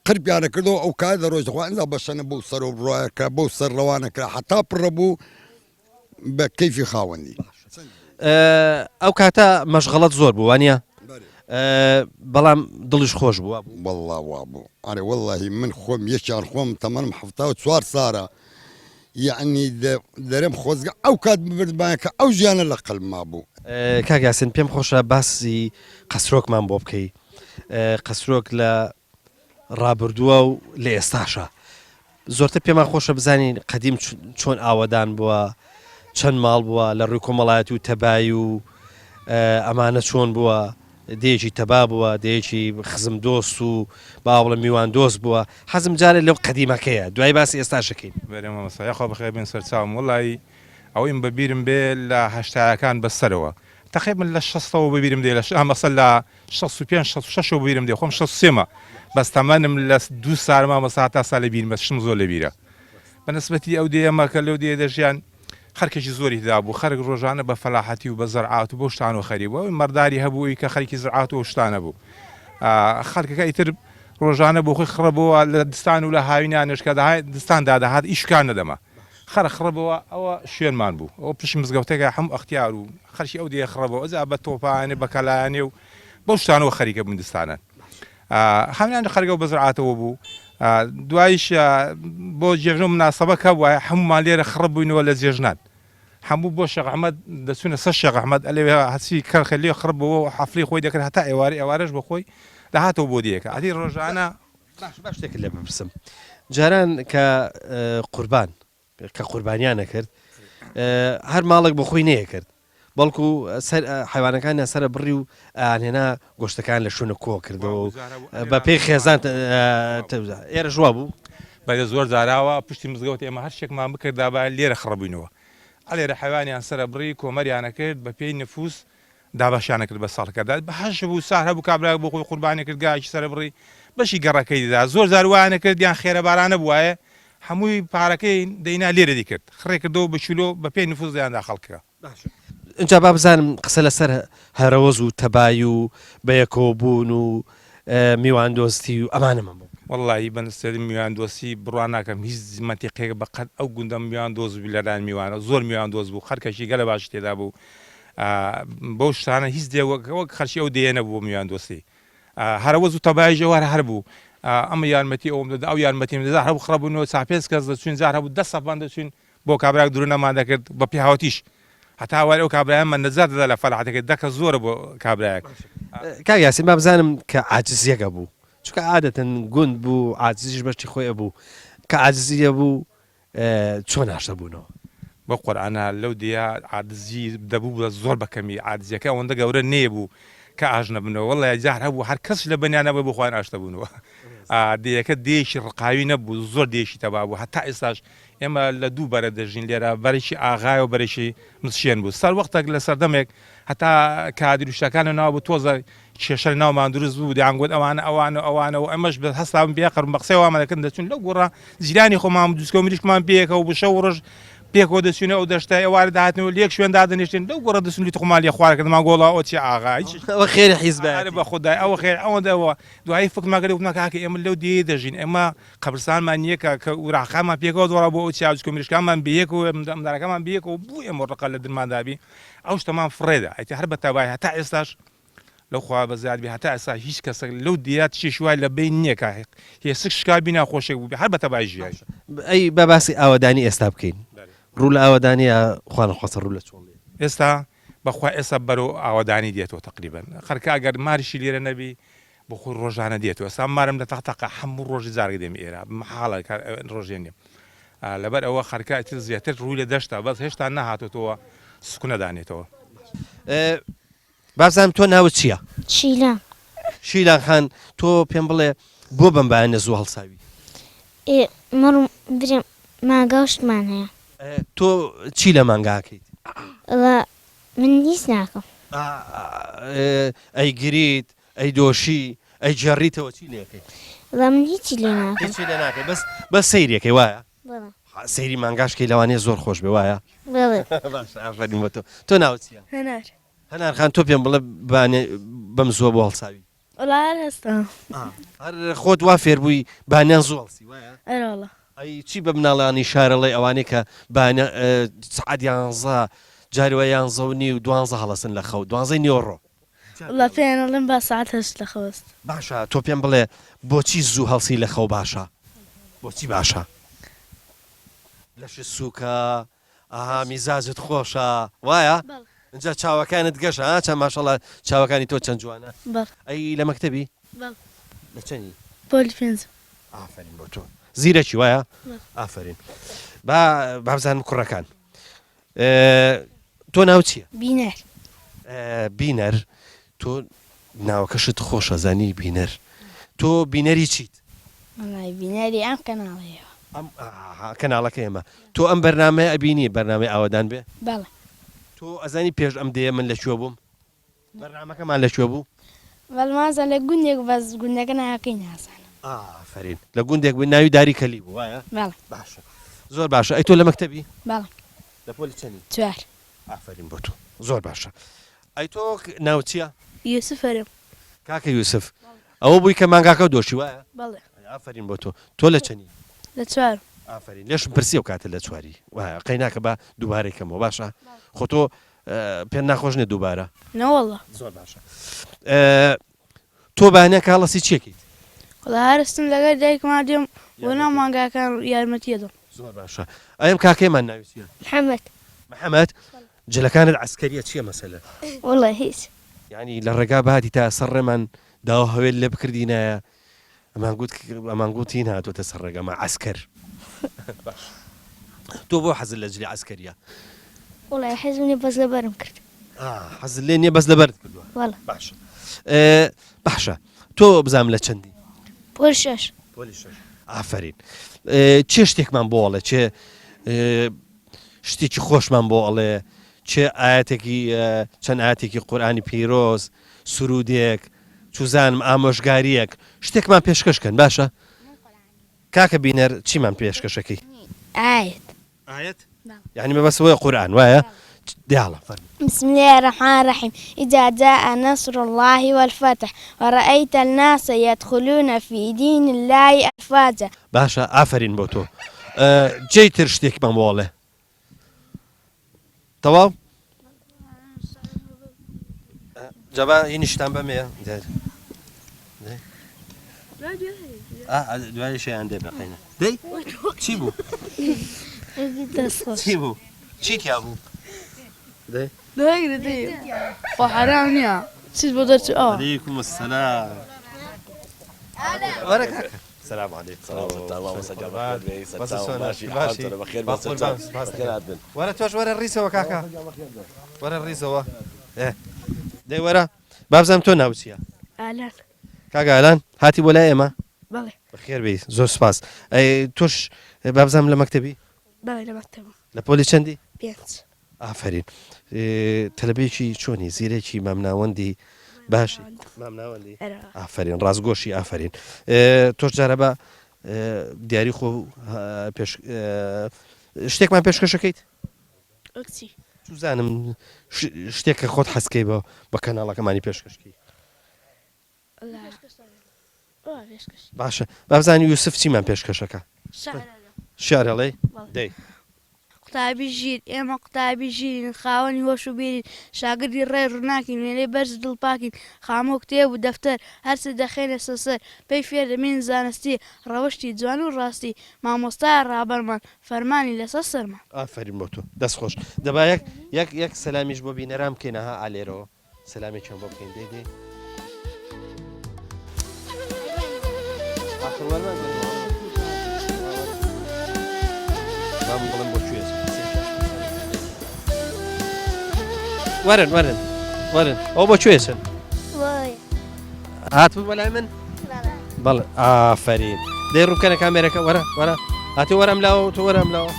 قرپیانە کردەوە ئەو کار دەڕۆژ دەخوا ئەنجا بەشەنە بەو سەر و ڕایەکە بەو سەر ڕەوانەکرا حتا پڕە بوو بە کەیفی خاوەندی ئەو کاتە مەشغەڵەت زۆر بوو وانە بەڵام دڵیش خۆش بووە والله وا بوو ئەرێ واللهی من خۆم یەکیان خۆم تەمەنم 74 ساڵە یعنی دەرێم خۆزگە ئەو کات ببردبایە کە ئەو ژیانە لە قەلبما بوو کاک یاسین پێم خۆشە باسی قەسرۆکمان بۆ بکەی قەسرۆک لە ڕابردووە و لە ئێستاشە زۆرتر پێمان خۆشە بزانین قەدیم چۆن ئاوەدان بووە چەند ماڵ بووە لە ڕووی کۆمەڵایەتی و تەبایی و ئەمانە چۆن بووە دەیەکی تەبا بووە دەیەکی خزم دۆست و باوڵە میوان دۆست بووە حەزم جارێ لەو قەدیمەکەیە دوای باسی ئێستاشەکەین بەرێمە مەسایخوا بەخێ بێن سەرچاوم وڵی ئەوەیم بەبیرم بێ لە هەشتایەکان بەسەرەوە تقریبا لە 6ەوە ببیرم دێ لە مەسە لە 65 بیرم دێ خۆم 63مە بەس تەمەنم لە 2 سالمە مەسا تا ساڵی بیرمە شم زۆر لە بیرە بەنسبەتی ئەو دێمە کە لەو دێ دەژیان خەرکێکی زۆری دابوو خەرک ڕۆژانە بە فەلاحەتی و بە زەرعات و بۆ شتان و خەریبەوە ئەوی مەرداری هەبووی کە خەرکی زرعات و شتانە بوو خەرکەکە ئیتر ڕۆژانە بۆ خۆی خڕبەوە لە دستان و لە هاوینانشکە دستاندا داهات ئیشکان نەدەما خەرە خڕبەوە ئەوە شوێنمان بوو ئەو پشت مزگەوتەکە هەموو ئەختیار و خەرشی ئەو دێ خڕبەوە ئەزا بە تۆپانێ بە کەلایانێ و بەو شتانەوە خەریکە بوندستانن هەمویان خەرگە و بە زرعاتەوە بوو دوایش بۆ جێژن مناسەبەکە وایە هەمومان لێرە خڕب بووینەوە لە جێژنان هەموو بۆ شێخ ئەحمەد دەچونە سەر شێخ ئەحمەد ئەلێ هەچی کەرخە لێ خڕبەوە حەفلی خۆی دەکرد هەتا ئێوارەش بە خۆی داهاتەوە بۆ دیەکە ئەدی ڕۆژانە باش شتێک لێ بپرسم جاران کە قوربان کە قوربانیانە کرد هەر ماڵێک بۆ خۆی نەیە کرد بەڵکو حیوانەکانیان سرە بڕی و ئاهێنا گۆشتەکان لە شوونە کۆ کردەوە بە پێی خێزان ئێرە ژوا بوو بەگە زۆر جاراوە پشتی مزگەوت ئێمە هەر شێکمان بکردا با لێرە خڕبووینەوە ئەلێرە حیوانیان سرە بڕی کۆمەریانە کرد بە پێی نفوس دابەشیانە کرد بە ساڵکەدا بەهەش بوو سار هەبوو کابرا بۆ خۆی قوربانی کرد گایکی سرە بڕی بەشی گەڕەکەی دا زۆر زاروانە کرد یان خێرە بارانە بووایە هەمووی پارەکەی دەینا لێرە دیکرد خڕێ کردەوە بە چلۆ بە پێی نفوس دایاندا خەڵکە اینجا با بزانم قسە لەسەر هەرەوەز و تەبایی و بەیەکەوە بوون و میوان دۆستی و ئەمانەمە بوو واللهی بەنسێت میوان دۆستی بڕوان ناکەم هیچ زمەتیقەیەک بەقەت ئەو گوندە میوان دۆز بوو لەلایەن میوانە زۆر میوان دۆز بوو خەرکەشی گەلە باش تێدا بوو بەو شتانە هیچ دێوەک خەرشی ئەو دێنە بوو میوان دۆستی هەرەوەز و تەبای ژەوار هەر بوو ئەمە یارمەتی ئەوم دەدا ئەو یارمەتیم دەدا هەبوو خڕبوونەوە چاپێز کەس دەچوین زار هەبوو 10 سەفان دەچوین بۆ کابراک دوور نەمان دەکرد بە پێهاوتیش هەتا وارە ئەو کابرایان من نەزار دەدا لە فەلاحەتەکە دەکە زۆرە بۆ کابراایەک کاک یاسین با بزانم کە عاجزیەکە بوو چونکە عادەتەن گوند بوو عاجزیش بەشتی خۆیە بوو کە عاجزیە بوو چۆن ناشتە بوونەوە بە قورئانە لەو دیە عاجزی دەبوو زۆر بەکەمی عاجزیەکە ئەوەندە گەورە نەیە بوو کە ئاژنە بنەوە وەڵی جار هەبوو هەر کەس لە بەنیانەوە بۆ خۆیان ئاشتە بوونەوە دیەکە دێشی ڕقاوی نەبوو زۆر دێشی تەبا بوو هەتا ئێستاش ئێمە لە دوو بەرە دەژین لێرە بەرەشی ئاغای و بەرەشی مسشێن بوو سەر وەختێک لە سەردەمێک هەتا کادروشەکانە ناو بە تۆزە کێشە ناومان دروست بوو دیانگوت ئەوانە و ئەمەش بە هەستاون پێقڕم بە قسەوەمان دەکەن دەچون لەو گوڕە زیرانی خۆمان دووسکە و مریشمان پێکە و بشە و ڕۆژ پێکەوە دەچونە ئەو دەشتا ئێوارە داهاتنەوە لێک شوێن دادەنیشتێن لەو گوڕە دەچون تخمال لێ خوارەکەمان گۆڵا ئۆچی ئاغا ئەوە خێری حیزب بە خوددای ئەوە خێر ئەوەدەوە دوایی فکرماگەری وتمە کاکە ئێمە لەو دێ دەژین ئێمە قەبرستانمان نییەکە کە وراخامان پێکەوە دۆڕە بۆ ئەو چاوچکە مریشکانمان بەیەکەوە ئەمدارەکەمان بەیەکەوە بوو ئێمە ڕقە لە درماندابی ئەو شتەمان فڕێدا ئەیتی هەر بە تاوای هەتا ئێستاش لەو خوا بەزیادبی هەتا ئێستا هیچ کەسێک لەو دیات چێشوای لە بین نییە هێسک شکابی ناخۆشێک بوو هەر بە تەبای ژیای ئەی بە باسی ئاوەدانی ئێستا بکەین ڕوو لە ئاوەدانیە خوانە خۆسە ڕوو لە چۆڵێ ئێستا بەخوا ئێستا بەرەو ئاوەدانی دێتەوە تقریبن خەرکە ئەگەر ماریشی لێرە نەبی بۆ خۆی ڕۆژانە دێتەوە ئێستا مارم لە تەقتەقە هەموو ڕۆژی زارگە دێم ئێرە محاڵە ڕۆژێن نیم لەبەر ئەوە خەرکە زیاتر ڕووی لە دەشتا بەس هێشتا نەهاتۆتەوە سکونە دانێتەوە بازانم تۆ ناوت چییە؟ شیلان شیلان خان تۆ پێم بڵێ بۆ بەم بەیانە زوو هەڵساوی مەڕم برم ماگەشتمان هەیە تۆ چی لە مانگاکەیت؟ من هیچ ناکەم ئەی گریت ئەی دۆشی ئەی جێڕیتەوە چی لێکەیت؟ من هیچی لێ ناکەم هیچی لێ ناکەی بەس سەیرێکەکەی وایە؟ سەیری مانگاشکەی لەوانەیە زۆر خۆش بێ وایە؟ ئافرین بۆ تۆ ناوت چییە؟ هەنار هەنار خان تۆ پێم بڵێ بەم زووە بۆ هەڵساوی وڵار هەستا هەر خۆت وا فێر بووی بانیان زوو هەڵسی وایە؟ ئەرەڵە ئەی چی بە مناڵانی شارەڵێ ئەوانەی کە سعات 11 جاریوە 11 و 12 هەڵەسن لە خەو 12 نیۆڕۆ وڵا پێیانەڵێن با ساعت هەشت لە خەوەست باشە تۆ پێم بڵێ بۆچی زوو هەڵسی لە خەو باشە بۆچی باشە لەش سووکە ئاها میزاجت خۆشە وایە اینجا چاوەکانت گەشە چەند ماشەڵە چاوەکانی تۆ چەند جوانە ئەی لە مەکتەبی لە چەندی پۆلی پێنج ئافرین بۆ تۆ زیرەکی وایە ئافرین بابزانم کوڕەکان تۆ ناو چییە؟ بینەر بینەر تۆ ناوەکەشت خۆشە زانی بینەر تۆ بینەری چیت؟ بینەری ئەم کەناڵەیەوە کەناڵەکە ئێمە تۆ ئەم بەرنامەیە ئەبینی بەرنامەی ئاوەدان بێ؟ بەڵێ تۆ ئەزانی پێش ئەم دێ من لەکوێ بووم؟ بەرنامەکەمان لەکوێ بوو؟ بەڵمازە لە گوندێک بەس گوندەکە ناکەی ناسانە ئافرین لە گوندێک بووی ناوی داری کەلی بوو وایە؟ بەڵێ باشە زۆر باشە ئەی تۆ لە مەکتەبی؟ بەڵێ لە پۆلی چەندی؟ چوار ئافرین بۆ تۆ زۆر باشە ئەی تۆ ناو چییە؟ یوسفەرم کاکە یوسف ئەوە بووی کە مانگاکە دۆشی وایە؟ بەڵێ ئافرین بۆ تۆ لە چەندی؟ لە چوار ئافرین لێشم پرسی و کاتە لە چواری وایە قەی ناکە بە دووبارێکەمەوە باشە خۆ تۆ پێ ناخۆش نێ دووبارە نەوەڵە زۆر باشە تۆ بانە کاڵەسی چیەکەیت؟ وڵا هەرستم لەگەر دایکمان دێم بۆ ناو مانگاکان یارمەتیەدەم زۆر باشە ئەم کاکەیمان ناوی چییە؟ محەممەد محەممەد جلەکانت عسکەریە چییە مەسەلە؟ وڵە هیچ ینی لە ڕێگا باتی تا سەرڕێمان داوا هەوێت لێ بکردینایە ئەمان گوتین هاتوۆتە سەر ڕێگەمە عسکەر تۆ بۆ حەزت لە جلی عسکەریە؟ وڵای حەزمنی بەس لەبەرم کرد حەزت لێ نییە بەس لەبەرت کردووە وڵە باشە باشە تۆ بزانام لە چەندی؟ پۆل شەش ئافرین چێ شتێکمان بۆ ئەڵێ چێ شتێکی خۆشمان بۆ ئەڵێ چێ ئاەتێکی چەند ئاەتێکی قورئانی پیرۆز سرودێک چوزانم ئامۆژگاریەک شتێکمان پێشکەشکەن باشە؟ کاکە بینەر چیمان پێشکەشەکەی؟ ئاەت يعني ما بس هو قرآن ويا يلا بسم الله الرحمن الرحيم إذا جاء نصر الله والفتح ورأيت الناس يدخلون في دين الله أفواجا باشا آفرين بوتو جيتر شتيك من بوله تمام جبا ينشتم بمية دوالي شيء عندي بقينا دي تشيبو تشيبو تشيك يا أبو دي لا يقدر وحرام يا سيد بدرت عليكم السلام ورك السلام عليكم الله وسجل بخير ورا توش ورا الريسة وكاكا ورا الريسة ايه دي ورا بابزم تو ناوسيا أهلا كاكا الان هاتي ولا ايما بله بخير بي زور سباس اي توش بابزم لمكتبي بله لمكتبه لبولي چندي بيانس ئافرین تەلەبێکی چۆنی زیرێکی مامناوەندی باشی مامناوەندی ئافرین ڕازگۆشی ئافرین تۆش جارە بە دیاری خۆ شتێکمان پێشکەشەکەیت ئۆکسی زانم شتێکە خۆت حەسکەی بە کەناڵەکەمانی پێشکەشکی باشە بابزانی یوسف چیمان پێشکەشەکە شارەڵێ دەی قوتابی ژیر ئێمە قوتابی ژیرین خاوەنی هۆش و بیرین شاگردی ڕێ ڕووناکین وێنەی بەرز دڵپاکین خامۆ کتێب و دەفتەر هەرچ دەخێنە سەسەر پێی فێر دەمێن زانستی ڕەوشتی جوان و ڕاستی مامۆستای ڕابەرمان فەرمانی لەسەر سەرمان ئافرین بۆ تۆ دەست خۆش دەبا یەک سەلامیش بۆ بینەرام بکەینەها ئالێرەوە سەلامێکیان بۆ بکەین دەی وەرن ئەو بۆ کوێچن هاتبوو بەلای من بەڵێ ئافرین دەی ڕووکەنە کامێرەکە وەرە هاتی وەرەم لاوە تۆ وەرەم لاوە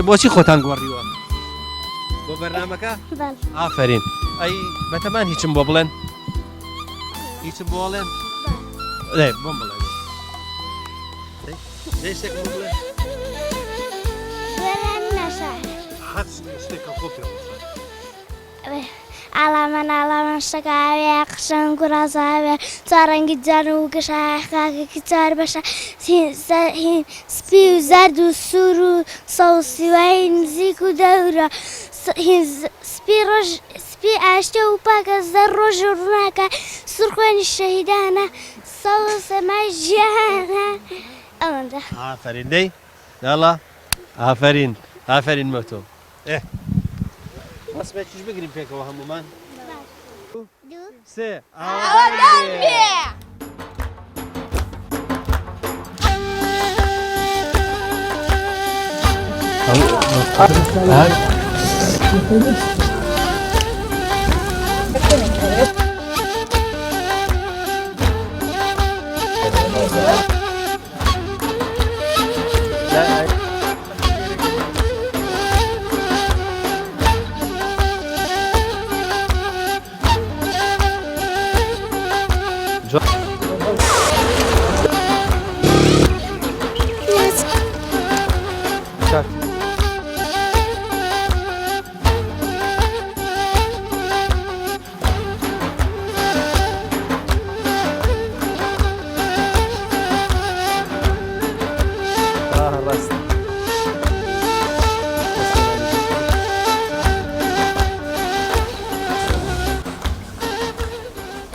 بۆچی خۆتان گۆڕیوە بۆ بەرنامەکە ئافرین ئەی بەتەمان هیچم بۆ بڵێن هیچم بۆ بڵێن بۆم بڵێ شتێکم بۆ بڵێن شتێکە خۆ پێ ئاڵامان شەکاوێ قشەن گوڕازاوێ چارەنگی جان و گەشاکێکی چار بەشە سپی و زەرد و سوور و سەوسیوای نزیک و دەورە سپی ئاشتە و پاکە زەر ڕۆژ و ڕووناکە سوورخوێنی شەهیدانە سەمای ژیانە ئەوەندە ئافرین دەی داڵا ئافرین بۆ تۆ ڕسمێکیش بگرین پێکەوە هەمومان سێ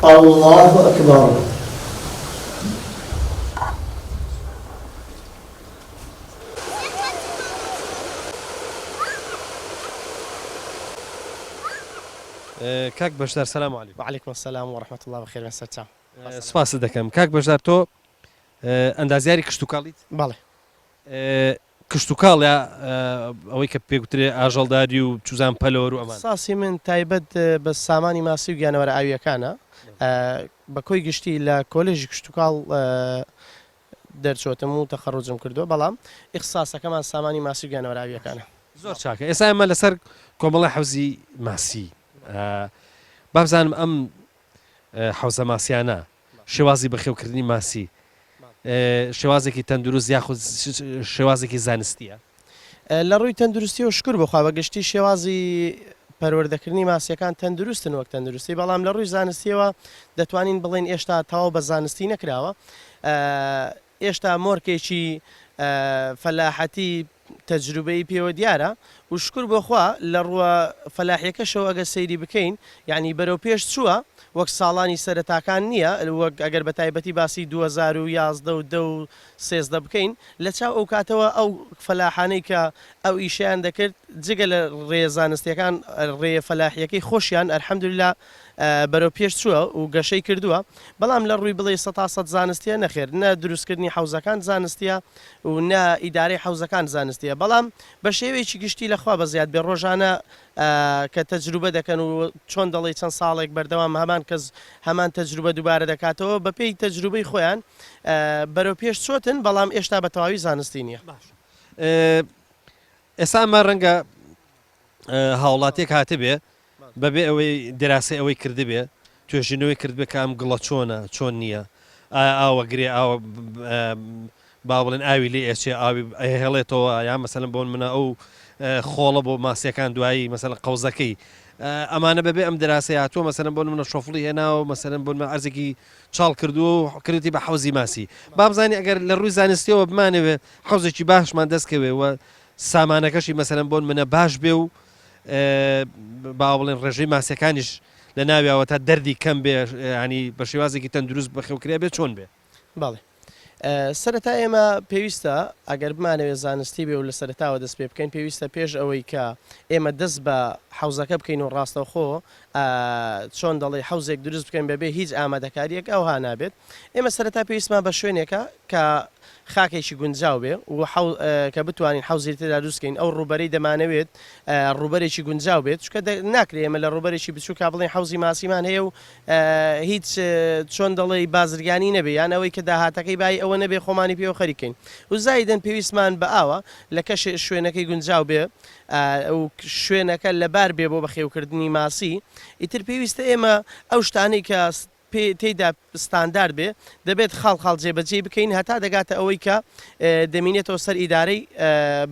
الله أكبر کاک بەشدار سەلام عەلیکم وعليكم السلام ورحمة الله وخير مساء سپاس دەکەم کاک بەشدار تۆ ئەندازیاری کشتتوکاڵیت بەڵێ کشتتوکاڵە ئەوەی کە پێگوترێ ئاژەڵداری و چوزان پەلۆر و ئەمان ساسی من تایبەت بە سامانی ماسی و گیانەوەرە ئاویەکانە بە کۆی گشتی لە کۆلێژی کشتتوکاڵ دەرچۆتم و تەخەڕوجم کردو بەڵام ئیخساسەکەمان سامانی ماسی و گیانەوەرە ئاویەکانە زۆر چاکە ئێستا ئەمە لەسەر کۆمەڵی حەوزی ماسی بابزانم ئەم حەوزە ماسیانە شێوازی بەخێوکردنی ماسی شێوازێکی تەندروست یاخود شێوازێکی زانستیە لە ڕووی تەندروستی و شکر بخوا بەگشتی شێوازی پەروەردەکردنی ماسیەکان تەندروستن وەک تەندروستی بەڵام لە ڕووی زانستیەوە دەتوانین بڵێن ئێشتا تەواو بە زانستی نەکراوە ئێشتا مۆرکێکی فەلاحەتی تەجروبەی پێوە دیارە و شکر بۆخوا لە ڕووە فەلاحیەکەشەوە ئەگە سەیری بکەین یعنی بەرەو پێش چووە وەک ساڵانی سەرەتاکان نییە وەک ئەگەر بە تایبەتی باسی 2011 و 2013 بکەین لە چاو ئەو کاتەوە ئەو فەلاحانەی کە ئەو ئیشیان دەکرد جگە لە ڕێ زانستیەکان ڕێ فەلاحیەکەی خۆشیان ئەرحەمدوللا بەرەو پێش چووە و گەشەی کردووە بەڵام لە ڕووی بڵێ 100% زانستیە نەخێر نە دروستکردنی حوزەکان زانستیە و نە ئیدارەی حوزەکان زانستیە بەڵام بە شێوەیەکی گشتی لەخوا بە زیاد بێ ڕۆژانە کە تەجروبە دەکەن و چۆن دەڵێ چەند ساڵێک بەردەوام هەمان کەس هەمان تەجروبە دووبارە دەکاتەوە بە پێی تەجروبەی خۆیان بەرەو پێش چۆتن بەڵام ئێشتا بە تەواوی زانستی نییە ئێستا ئەمە ڕەنگە هاوڵاتێک هاتبێ بەبێ ئەوەی دراسی ئەوەی کردبێ توێژینەوەی کردبێ کە ئەم گڵە چۆن نییە ئاوەگرێ ئاوە با بڵێن ئاوی لێ ئێچێ ئاوی هێڵێتەوە یا مەسەلەن بۆن منە ئەو خۆڵە بۆ ماسیەکان دوایی مەسەلەن قەوزەکەی ئەمانە بەبێ ئەم دراسی هاتووە مەسەلەن بۆن منە شۆفڵی هێناوە مەسەلەن بۆن ئەرزێکی چاڵ کردو و کردی بە حەوزی ماسی بابزانانی ئەگەر لە ڕووی زانستیەوە بمانەوێ حەوزێکی باشمان دەستکەوێەوە سامانەکەشی مەسەلەن بۆن منە باش بێ و با بڵێن ڕێژەی ماسیەکانیش لە ناویەوە تا دەردی کەم بێ ینی بە شێوازێکی تەندروست بەخێوکرێ بێ چۆن بێ باڵێ سەرەتا ئێمە پێویستە ئەگەر بمانەوێت زانستی بێ و لە سەرتاوە دەست پێ بکەین پێویستە پێش ئەوەی کە ئێمە دەست بە حوزەکە بکەین و ڕاستەوخۆ چۆن دەڵێ حوزێک دروست بکەین بەبێ هیچ ئامادەکاریەک ئەوها نابێت ئێمە سەرەتا پێویستمان بە شوێنێکە کە خاکێکی گونجاو بێ و کە بتوانین حوزی تێدا دروستکەین ئەو ڕوبەرەی دەمانەوێت ڕوبەرێکی گونجاو بێت چکە ناکرێ ئێمە لە ڕوبەرێکی بچووکە بڵێن حوزی ماسیمان هەیە و هیچ چۆن دەڵێ بازرگانی نەبێ یان ئەوەی کە داهاتەکەی بای ئەوە نەبێ خۆمانی پێوە خەریکەین و زایدەن پێویستمان بە ئاوە لە کەش شوێنەکەی گونجاو بێ و شوێنەکە لەبار بێ بۆ بەخێوکردنی ماسی ئیتر پێویستە ئێمە ئەو شتانەی کە تێیدا ستاندارد بێ دەبێت خاڵ جێبەجێ بکەین هەتا دەگاتە ئەوەی کە دەمینێتەوە سەر ئیدارەی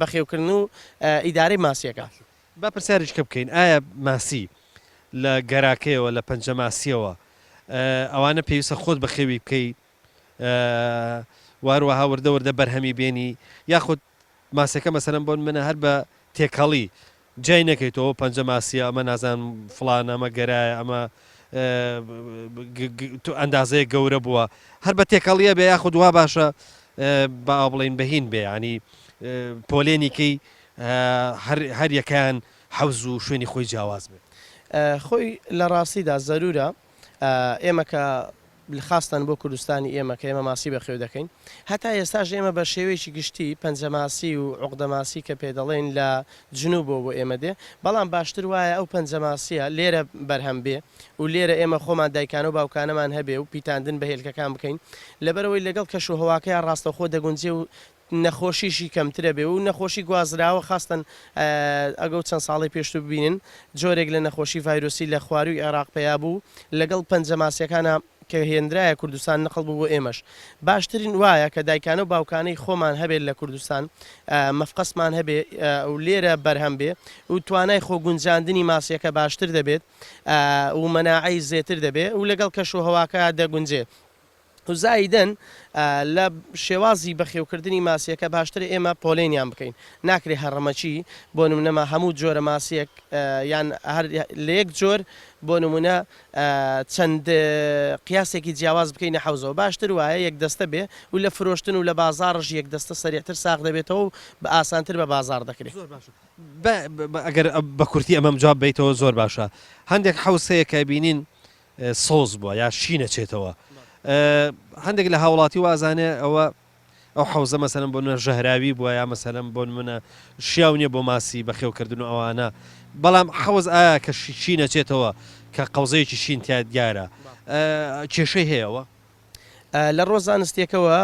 بەخێوکردن و ئیدارەی ماسیەکە با پرسیارێککە بکەین ئایا ماسی لە گەراکەیەوە لە پەنجە ماسیەوە ئەوانە پێویستە خۆت بەخێوی بکەی واروەها وردە بەرهەمی بێنی یاخود ماسیەکە مەسەلەن بۆن منە هەر بە تێکەڵی جای نەکەیتەوە پەنجە ماسیە ئەمە نازان فڵان ئەمە گەرایە ئەمە ئەندازەیە گەورە بووە هەر بە تێکەڵیە بێ یاخود وا باشە با بڵین بەهین بێ ینی پۆلێنیکەی هەر یەکەیان حەوز و شوێنی خۆی جیاواز بێ خۆی لە ڕاستیدا زەرورە ئێمە کە خاستان بۆ کوردستانی ئێمە کە ئێمە ماسی بەخێو دەکەین هەتا ئێستاش ئێمە بە شێوەیەکی گشتی پەنجەماسی و عوقدەماسی کە پێ دەڵێن لە جنوبەوە بۆ ئێمە دێ بەڵام باشتر وایە ئەو پەنجەماسیە لێرە بەرهەم بێ و لێرە ئێمە خۆمان دایکان و باوکانەمان هەبێ و پیتاندن بە هێلکەکان بکەین لەبەرەوەی لەگەڵ کەش و هەواکەیان ڕاستەخۆ دەگونجێ و نەخۆشیشی کەمترە بێ و نەخۆشی گوازراوە خاستن ئەگەڵ چەند ساڵی پێشتو ببینن جۆرێک لە نەخۆشی ڤایرۆسی لە خواروی عێراق پێیا بوو لەگەڵ پەنجەماسیەکانە کە هێندرایە کوردستان نقل بوو بۆ ئێمەش باشترین وایە کە دایکانە و باوکانەی خۆمان هەبێت لە کوردستان مەفقەسمان هەبێ و لێرە بەرهەم بێ و توانای خۆگونجاندنی ماسیەکە باشتر دەبێت و مەناعەی زێتر دەبێ و لەگەڵ کەش و هەواکە دەگونجێت و زایدەن لە شێوازی بەخێوکردنی ماسیەکە باشتر ئێمە پۆلێنیان بکەین ناکرێ هەڕەمەچی بۆ نمونەما هەموو جۆرە ماسیەک یان لە یەک جۆر بۆ نمونە چەند قیاسێکی جیاواز بکەینە حەوزەوە باشتر وایە یەک دەستە بێ و لە فرۆشتن و لە بازارڕژ یەک دەستە سەریعتر ساغ دەبێتەوە بە ئاسانتر بە بازار دەکرێت ئەگەر بە کورتی ئەمەم جواب بیتەوە زۆر باشە هەندێک حەوسەیە کە بینین سۆز بووە یا شینە چێتەوە هەندێک لە هاوڵاتی وازانێ ئەوە ئەو حەوزە مەسەلەن بۆ ژەهراوی بووە یا مەسەلەن بۆ منە شیاو نییە بۆ ماسی بەخێوکردن و ئەوانە بەڵام حەوز ئایا کە شینە چێتەوە کە قەوزەیەکی شین تیا دیارە کێشەی هەیەەوە لە ڕۆزانستیەکەوە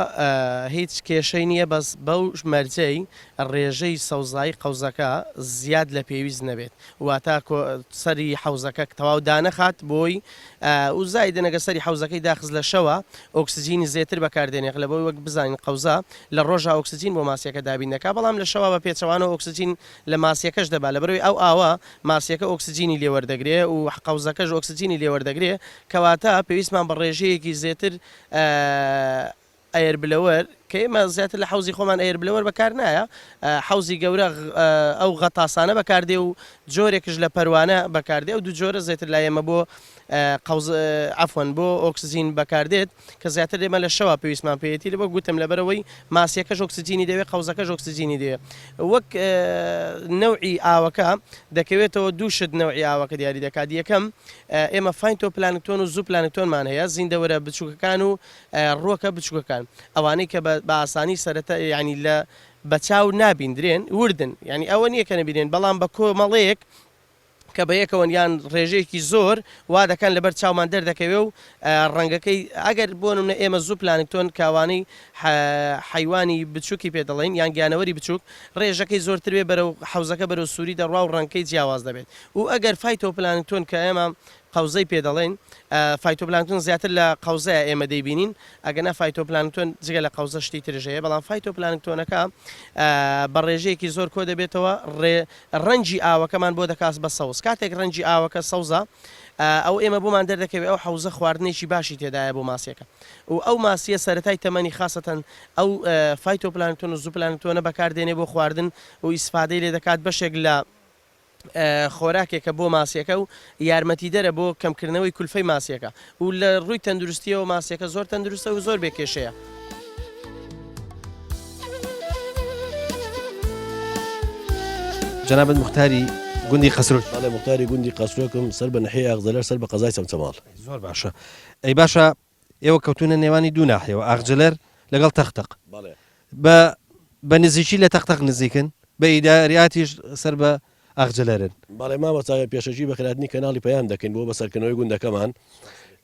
هیچ کێشەی نییە بەس بەو مەرجەی ڕێژەی سەوزایی قەوزەکە زیاد لە پێویست نەبێت واتە سەری حەوزەکە تەواو دانەخات بۆی و زایدەنەگە سەری حەوزەکەی داخز لە شەوە ئۆکسسیجینی زێتر بەکاردێنێک لە بۆی وەک بزانین قەوزە لە ڕۆژە ئۆکسسیجین بۆ ماسیەکە دابینەکە بەڵام لە شەوە بە پێچەوانە ئۆکسسیجین لە ماسیەکەش دەبا لە بەروی ئەو ئاوە ماسیەکە ئۆکسسیجینی لێوەردەگرێ و قەوزەکەش ئۆکسسیجینی لێوەردەگرێ کەواتە پێویستمان بە ڕێژەیەکی زێتر ئەیر بلەوەر کە ئێمە زیاتر لە حوزی خۆمان ئەیر بلەوەر بەکار نایە حوزی گەورە ئەو غەتاسانە بەکاردێ و جۆرێکش لە پەروانە بەکاردێ و دوو جۆرە زیاتر لای ئێمە بۆ عفوەن بۆ ئۆکسسیجین بەکاردێت کە زیاتر ئێمە لە شەوە پێویستمان پێێتی لە بۆ گوتم لەبەرەوەی ماسیەکەش ئۆکسسیجینی دەوێت قەوزەکەش ئۆکسسیجینی دەوێت وەک نەوعی ئاوەکە دەکەوێتەوە دووشت نەوعی ئاوەکە دیاری دەکات یەکەم ئێمە فاینتۆ پلانکتۆن و زوو پلانکتۆنمان هەیە زیندەوەرە بچووکەکان و ڕۆکە بچووکەکان ئەوانەی کە بە ئاسانی سەرەتا ینی لە بەچاو نابیندرێن وردن ینی ئەوە نییە کە نەبینێن بەڵام بە کۆمەڵەیەک کە بە یەکەوە یان ڕێژەیەکی زۆر وا دەکەن لەبەر چاومان دەردەکەوێ و ڕەنگەکەی ئەگەر بۆ نمونە ئێمە زوو پلانکتۆن کاوانەی حیوانی بچووکی پێ دەڵێن یان گیانەوەری بچووک ڕێژەکەی زۆرتر بێ بەرەو حوزەکە بەرەو سووری دەڕوا و ڕەنگەکەی جیاواز دەبێت و ئەگەر فایتۆ پلانکتۆن کە ئێمە قەوزەی پێ دەڵێن فایتۆپلانکتۆن زیاتر لە قەوزەیە ئێمە دەیبینین ئەگەنا فایتۆپلانکتۆن جگە لە قەوزە شتی ترژەیە بەڵام فایتۆپلانکتۆنەکە بە ڕێژەیەکی زۆر کۆ دەبێتەوە ڕەنجی ئاوەکەمان بۆ دەکاس بە سەوز کاتێک ڕەنجی ئاوەکە سەوزە ئەو ئێمە بۆمان دەردەکەوێت ئەو حوزە خواردنێکی باشی تێدایە بۆ ماسیەکە و ئەو ماسیە سەرەتای تەمەنی خاستەن ئەو فایتۆپلانکتۆن و زووپلانکتۆنە بەکاردێنێ بۆ خواردن و ئیسفادەی لێ دەکات بەشێک لە خۆراکێکە بۆ ماسیەکە و یارمەتی دەرە بۆ کەمکردنەوەی کولفەی ماسیەکە و لە ڕووی تەندروستیەوە ماسیەکە زۆر تەندروستە و زۆر بێکێشەیە. جناب مختاری گوندی قەسرۆک بەڵێ مختاری گوندی قەسرۆکم سەر بە نەحیە ئاغجەلەر سەر بە قەزای چەمچەماڵ. زۆر باشە ئەی باشە ئێوە کەوتونە نێوانی دوو ناحیەوە ئاغجەلەر لەگەڵ تەختەق بە نزیکی لە تەختەق نزیکن بە ئیداریاتیش سەر بە ئاغجەلەرن. بەڵێ مامۆستا پێشەکی بە خراردنی کەناڵی پەیام دەکەین بۆ بەسەرکردنەوەی گوندەکەمان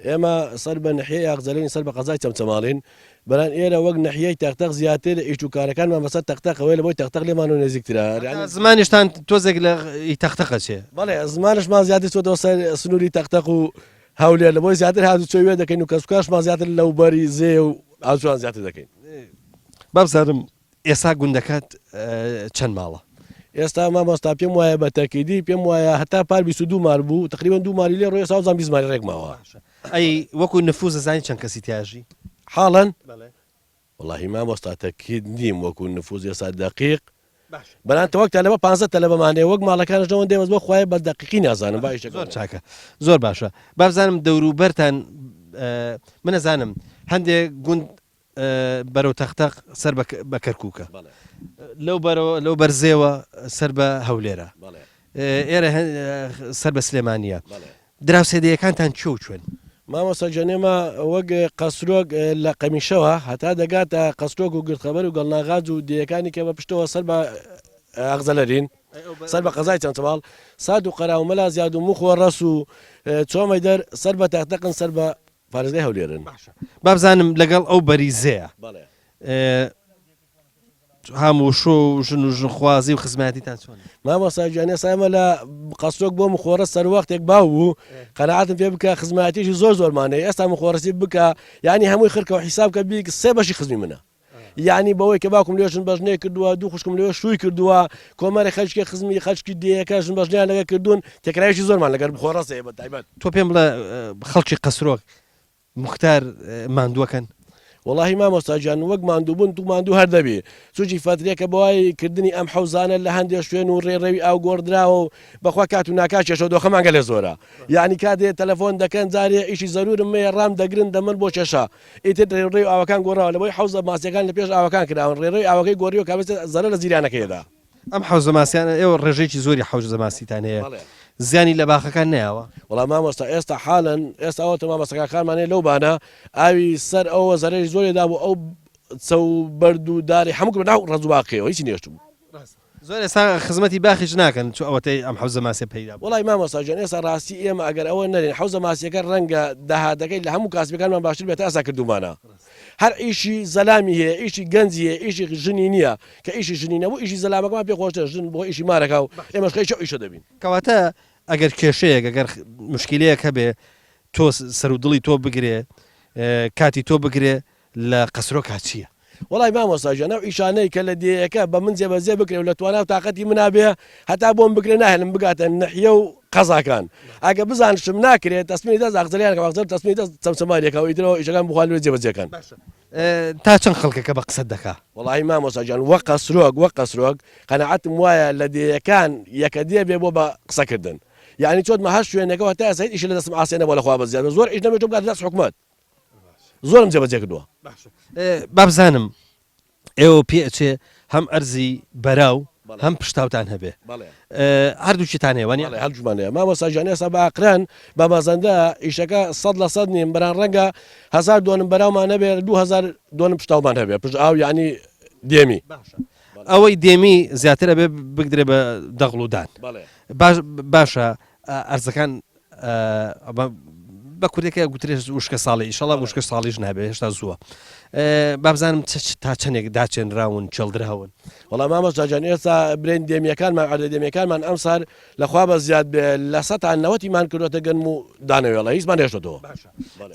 ئێمە سەر بە نەحیەی ئاغجەلەرین سەر بە قەزای چەمچەماڵین بەڵام ئێرە وەک نەحیەی تەختەق زیاتر ئیش و کارەکانمان بەسەر تەختەقەوەی لە بۆی تەختەق لێمان و نزیکترە زمانیشتان تۆزێک لە تەختەقە چێ بەڵێ زمانشمان زیاتر چۆتەوە سەر سنووری تەختەق و هەولێر لە بۆی زیاتر هاتوچۆی دەکەین و کەسوکاشمان زیاتر لەو بەری زێ و ئاچوان زیاتر دەکەین. بابزانم ئێستا گوندەکەت چەند ماڵە؟ ئێستا مامۆستا پێم وایە بە تەکیدی پێم وایە هەتا پار 22 مار بوو تقریبا 2 ماری لێ ڕۆی ساوزان 20 ماری ڕێکماوە. ئەی وەکو نفوز زانی چەند کەسی تیاژی حاڵن واللهی مامۆستا تەکید نیم وەکو نفوز ئێستا دقیق بەڵام وەک تەلەبە 500 تەلەبەمانەیە وەک ماڵەکانشەوە دێمەز بۆ خوای بە دقیقی نازانم باش زۆر چاکە زۆر باشە بابزانم دەوروبەرتان من نەزانم هەندێک گوند بەرەو تەختەق سەر بە کەرکووکە لەو بەرزێوە سەر بە هەولێرە ئێرە سەر بە سلێمانیە دراوسێدەیەکانتان چۆ چوێن مامۆستا جەنێمە وەک قەسرۆک لە قەمیشەوە هەتا دەگاتە قەسرۆک و گرتخەبەر و گەڵناغاز و دیەکانی کە بە پشتەوە سەر بە ئاغجەلەرین سەر بە قەزای چەمچەماڵ ساد و قەراومەلا زیاد و مخۆ ڕەس و چۆمەی دەر سەر بە تەختەقن سەر بە پارێزگای هەولێرن. بابزانم لەگەڵ ئەو بەریزەیە هەموو شۆ و ژن و ژنخوازی و خزمەتیتان چۆن مامۆستا جوانێ سامە لە قەسرۆک بۆ مخۆڕە سەروەختێک باو بوو قەنەعاتم پێ بکە خزمەتیشی زۆر زۆرمانەیە ئێستا مخۆڕەسی بکە یعنی هەمووی خرکە و حیساب کە بیک سێ بەشی خزمی منە یعنی بەوەی کە باوکم لێشن بەژنەیە کردووە دوو خوشکم لێ شووی کردووە کۆمەری خەلکی خزمی خەلکی دیەکەشن بەژنیان لەگە کردوون تێکرایشی زۆرمان لەگەر بخۆڕەسەیە بە تایبەت. تۆ پێم بڵێ خەڵکی قەسرۆک مختار ماندووەکەن واللهی مامۆستا گیان وەک ماندوو بوون تو ماندوو هەر دەبێ سوچی فەترێکە بەوای کردنی ئەم حەوزانە لە هەندێک شوێن و ڕێڕەوی ئاو گۆڕدراوە و بەخوا کات و ناکاتێشەوە دۆخەمانگە لێ زۆرە یعنی کاتێ تەلەفۆن دەکەن جارێ ئیشی زەرورم مەیە ڕام دەگرن دەمن بۆ کێشە ئیتر ڕێڕەوی ئاوەکان گۆڕاوە لەبەوەی حەوزە ماسیەکان لە پێش ئاوەکان کراون ڕێڕەوی ئاوەکەی گۆڕیەوە کابێت زەرە لە زیرانەکەیدا ئەم حەوزە ماسیانە ئێوە ڕێژێکی زۆری حەوزە ماسیتان هەیە زیانی لە باخەکان نایەوە وەڵام مامۆستا ئێستا حاڵن ئێستا ئەوە مامۆستاکانمانەیە لەو بانە ئاوی سەر ئەوە زەرەی زۆرێدا بوو ئەو چەو بەرد و داری هەموو کرد ناو ڕزواقەوە هیچی نێشتم زۆر ئێستا خزمەتی باخیش ناکەن چ ئەوەتەی ئەم حەوزە ماسیە پەیدا وڵی مامۆستا گیان ئێستا ڕاستی ئێمە ئەگەر ئەوە نەرێن حەوزە ماسیەکە ڕەنگە داهاتەکەی لە هەموو کاسبەکانمان باشتر بێت ئاسا کردومانە هەر ئیشی زەلامی هەیە ئیشی گەنجی هەیە ئیشی ژنی نییە کە ئیشی ژنی نەبوو ئیشی زەلامەکەمان پێ خۆشتر ژن بۆ ئیشی مارەکە و ئێمەش خەیچە ئیشە دەبین کەواتە ئەگەر کێشەیەک ئەگەر مشکلەیەک هەبێ تۆ سەر و دڵی تۆ بگرێ کاتی تۆ بگرێ لە قەسرۆک چییە وڵی مامۆستا گیان ئەو ئیشانەی کە لە دیەکە بە من جێبەجێ بکرێ و لە توانە و تااقەتی منابێ هەتا بۆم بکرێ ناهێنم بگاتە نەحیە و قەزاکان ئەگە بزانشم ناکرێت تەسمینی دە زاغزەریان کە تەسمینی چەمچەمارێکەوە ئیترەوە ئیشەکان بخوالوێ جێبەجێکەن تا چەند خەڵکەکە بە قسەت دەکا وڵی مامۆستا گیان وەک قەسرۆک قەنەعەتم وایە لە دیەکان یەکە دێ بێ بۆ بە قسەکردن یعنی چۆت مەهەش شوێنەکەەوە تا سید ئیش لە دەستم ئاسێنە بۆ لەخوا بەزیاد زۆر ئیش نەبێت بگات دەست حکومەت زۆرم جێبەجێ کردووە بابزانم ئێوە پێچێ هەم ئەرزی بەراو هەم پشتاوتان هەبێ هەردووچیتان هێوانی هەڵجومانەیە مامۆستا گیان ئێستا بە ئاقران بە مازەندە ئیشەکە 100% نیم بەران ڕەنگە 1000 دۆنم بەراومان هەبێ 2000 دۆنم پشتاومان هەبێ پشت ئاو یعنی دێمی ئەوەی دێمی زیاترە بێ بگدرێ بە دەغڵودان باشە ئەرزەکان بە کوردێکە گوترێت وشکە ساڵی ئیشەڵا وشکە ساڵیش نابێت هێشتا زووە بابزانم تا چەندێک داچێنراون چێڵدراون وەڵام مامۆستاجان ئێستا برێن دێمیەکانمان عەدە دێمیەکانمان ئەم سار لەخوا بە زیاد بێ لە 190مان کردوتە گەنم و دانەوێڵە هیچمان هێشتەوە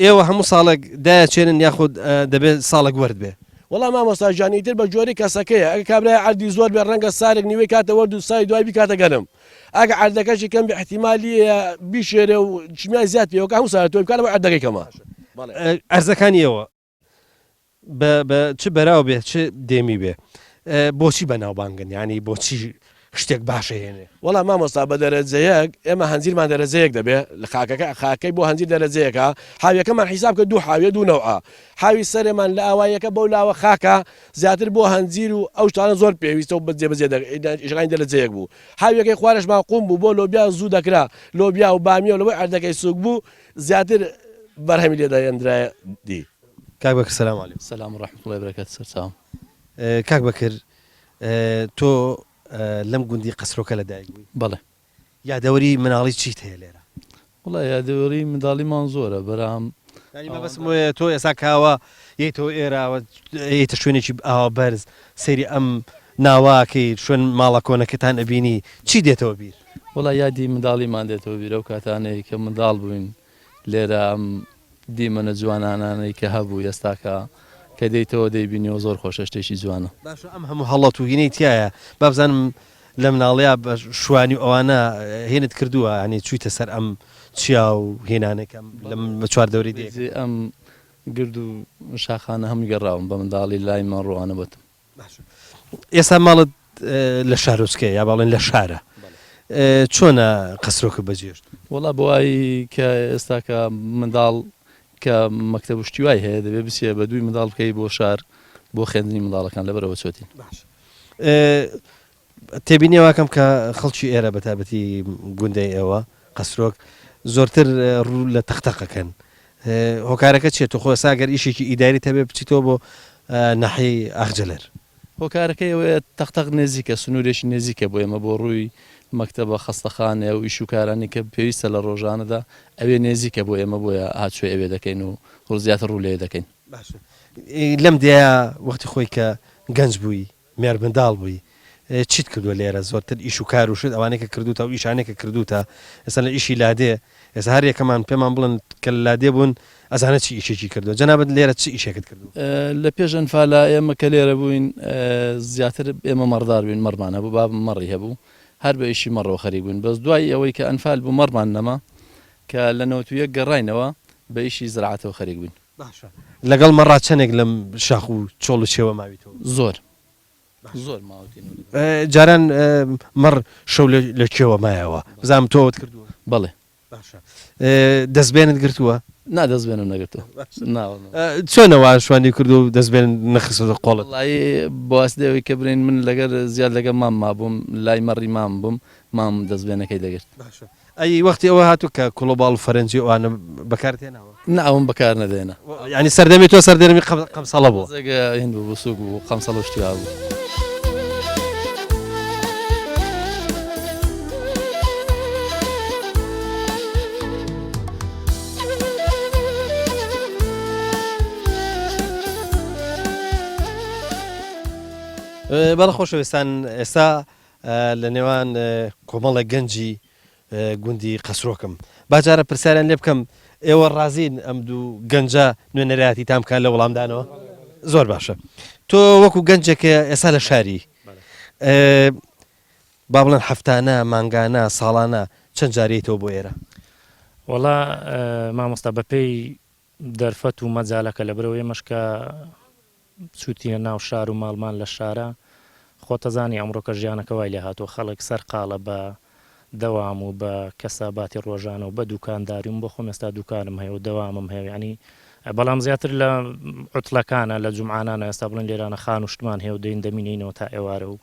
ئێوە هەموو ساڵێک دایچێنن یاخود دەبێت ساڵێک وەرد بێ وەڵام مامۆستاجانی تر بە جۆری کەسەکەیە ئەگە کابرای عەردی زۆر بێ ڕەنگە سارێک نیوەی کاتە وەرد و سای دوای بیکاتە گەنم ئەگە عەردەکەشی کەم بێ احتیمالی بیشێرێ و چمیای زیاد پێوەکە هەموو سارە تۆی بکات بە عەردەکەی کەمە ئەرزەکانی ئێوە چ بەراو بێ چ دێمی بێ بۆچی بەناوبانگن ینی بۆچی شتێک باشە هێنێ وەڵام مامۆستا بە دەرەجەیەک ئێمە هەنجیرمان دەرەجەیەک دەبێت لە خاکەکەی بۆ هەنجیر دەرەجەیەکە حاویەکەمان حیساب کە دوو حاویە دوو نەوعە حاوی سەرێمان لە ئاوایەکە بەو لاوە خاکە زیاتر بۆ هەنجیر و ئەو شتانە زۆر پێویستە و بەجێبەجێ ئیشەکانی دەرەجەیەک بوو حاویەکەی خوارش باقوم بوو بۆ لۆبیا زوو دەکرا لۆبیا و بامیە و لەوەی عەردەکەی سووک بوو زیاتر بەرهەمی لێدایەندرایە دی کاک بەکر سەلام عەلیکم سلام و ڕەحمەتوڵڵاهی و بەرەکات سەرچاوم کاک بەکر تۆ لەم گوندی قەسرۆکە لەدایک بووی بەڵێ یادەوەری مناڵی چیت هەیە لێرە وڵای یادەوەری منداڵیمان زۆرە بەرام بەبەسم وایە تۆ ئێستا کاوە یەیتەوە ئێراوە یەیتە شوێنێکی ئاوا بەرز سەیری ئەم ناواکەی شوێن ماڵە کۆنەکەتان ئەبینی چی دێتەوە بیر وڵای یادی منداڵیمان دێتەوە بیرە و کاتانەی کە منداڵ بووین لێرە ئەم دیمەنە جوانانانەی کە هەبوو ئێستاکە کە دەیتەوە دەیبینیەوە زۆر خۆشە شتێکی جوانە باشە ئەم هەموو هەڵەت و هینەی تایە بابزانم لە مناڵەیە بە شوانی و ئەوانە هێنت کردووە ینی چوویتە سەر ئەم چیا و هێنانێکم لەم بە چوار دەوری دێ ئەم گرد و شاخانە هەموو گەڕاوم بە منداڵی لای من ڕوانە بەتم ئێستا ماڵت لە شارۆچکە یا باڵێن لە شارە چۆنە قەسرۆکە بەجێشت وڵا بۆایی کە ئێستا کە منداڵ کە مەکتەب شتیوای هەیە دەبێت بچێ بە دووی منداڵ بکەی بۆ شار بۆ خوێندنی منداڵەکان لەبەرەوە چۆتین تێبینیەوەکەم کە خەڵکی ئێرە بە تابەتی گوندەی ئێوە قەسرۆک زۆرتر ڕوو لە تەختەقەکەن هۆکارەکە چێت تۆ خۆ ساگەر ئیشێکی ئیداری تەبێ بچیتەوە بۆ ناحی ئاخجەلەر هۆکارەکەی ئەوەیە تەختەق نێزیکە سنوورێکی نێزیکە بۆ ئێمە بۆ ڕووی مەکتەبە خەستەخانە و ئیش و کارانی کە پێویستە لە ڕۆژانەدا ئەوێ نێزیکە بۆ ئێمە بۆیە هاتشوێ ئەوێ دەکەین و ڕوزیاتر ڕوو لێ دەکەین لەم دەیە وەختی خۆی کە گەنج بووی مێر منداڵ بووی چیت کردووە لێرە زۆرتر ئیش و کار و شت ئەوانێکە کردوتە و ئیشانێکە کردوتە ئێستا لە ئیشی لادێ ئێستا هەر یەکەمان پێمان بڵن کە لە لادێ بوون ئەزانە چی ئیشێکی کردو جەنابەت لێرە چی ئیشێکت کردو لە پێش ئەنفالا ئێمە کە لێرە بووین زیاتر ئێمە مەڕدار بووین مەڕمان هەبوو بابم مەڕی هەبوو هەر بە ئیشی مەڕەوە خەریک بووین بەس دوای ئەوەی کە ئەنفال بوو مەڕمان نەما کە لە 91 گەڕاینەوە بە ئیشی زراعەتەوە خەریک بووین لەگەڵ مەڕات چەندێک لەم شاخ و چۆڵ و چێوە ماویتەوە زۆر زۆر ماوەتین جاران مەڕ شەو لە کێوە مایەوە بزانم تۆوت کردووە بەڵێ دەستبێنت گرتووە نادەستبێنم نەگرتووە چۆنەوە شوانی کرد و دەستبێن نەخستە قۆڵت بۆاستەوەی کە برین من لەگەر زیاد لەگە مام مابووم لای مەڕی مام بووم مام دەستبێنەکەی دەگرت ئەی وەختی ئەوە هاتوو کە کڵۆباڵ و فەرەنجی ئەوانە بەکارتێنەوە ناوم بەکار نەدێنە ینی سەردەمی تۆ سەردەرمی قەمسەڵە بوو هند بوو سووک بوو قەمسەڵ شتیا بوو بەڵە خۆشەویستان ئێستا لە نێوان کۆمەڵە گەنجی گوندی قەسرۆکم باجارە پرسیاریان لێ بکەم ئێوە ڕازین ئەم دوو گەنجە نوێنەرایەتی تامکان لە وەڵامدانەوە زۆر باشە تۆ وەکو گەنجێکە ئێستا لە شاری با بڵێن هەفتانە مانگانە ساڵانە چەند جارێتەوە بۆ ئێرە وەڵا مامۆستا بەپێی دەرفەت و مەجالەکە لەبرەوەی مەشکە چوتینە ناو شار و ماڵمان لە شارە خۆتەزانی ئەمڕۆکە ژیانەکە وای لێ هاتووە خەڵک سەرقاڵە بە دەوام و بە کەساباتی ڕۆژانە و بە دوکانداریم بۆ خۆم ئێستا دوکانم هەیە و دەوامم هەیە ینی بەڵام زیاتر لە عوتڵەکانە لە جومعانانە ئێستا بڵێن لێرانە خان و شتمان هەیە و دەین دەمینینەوە تا ئێوارە و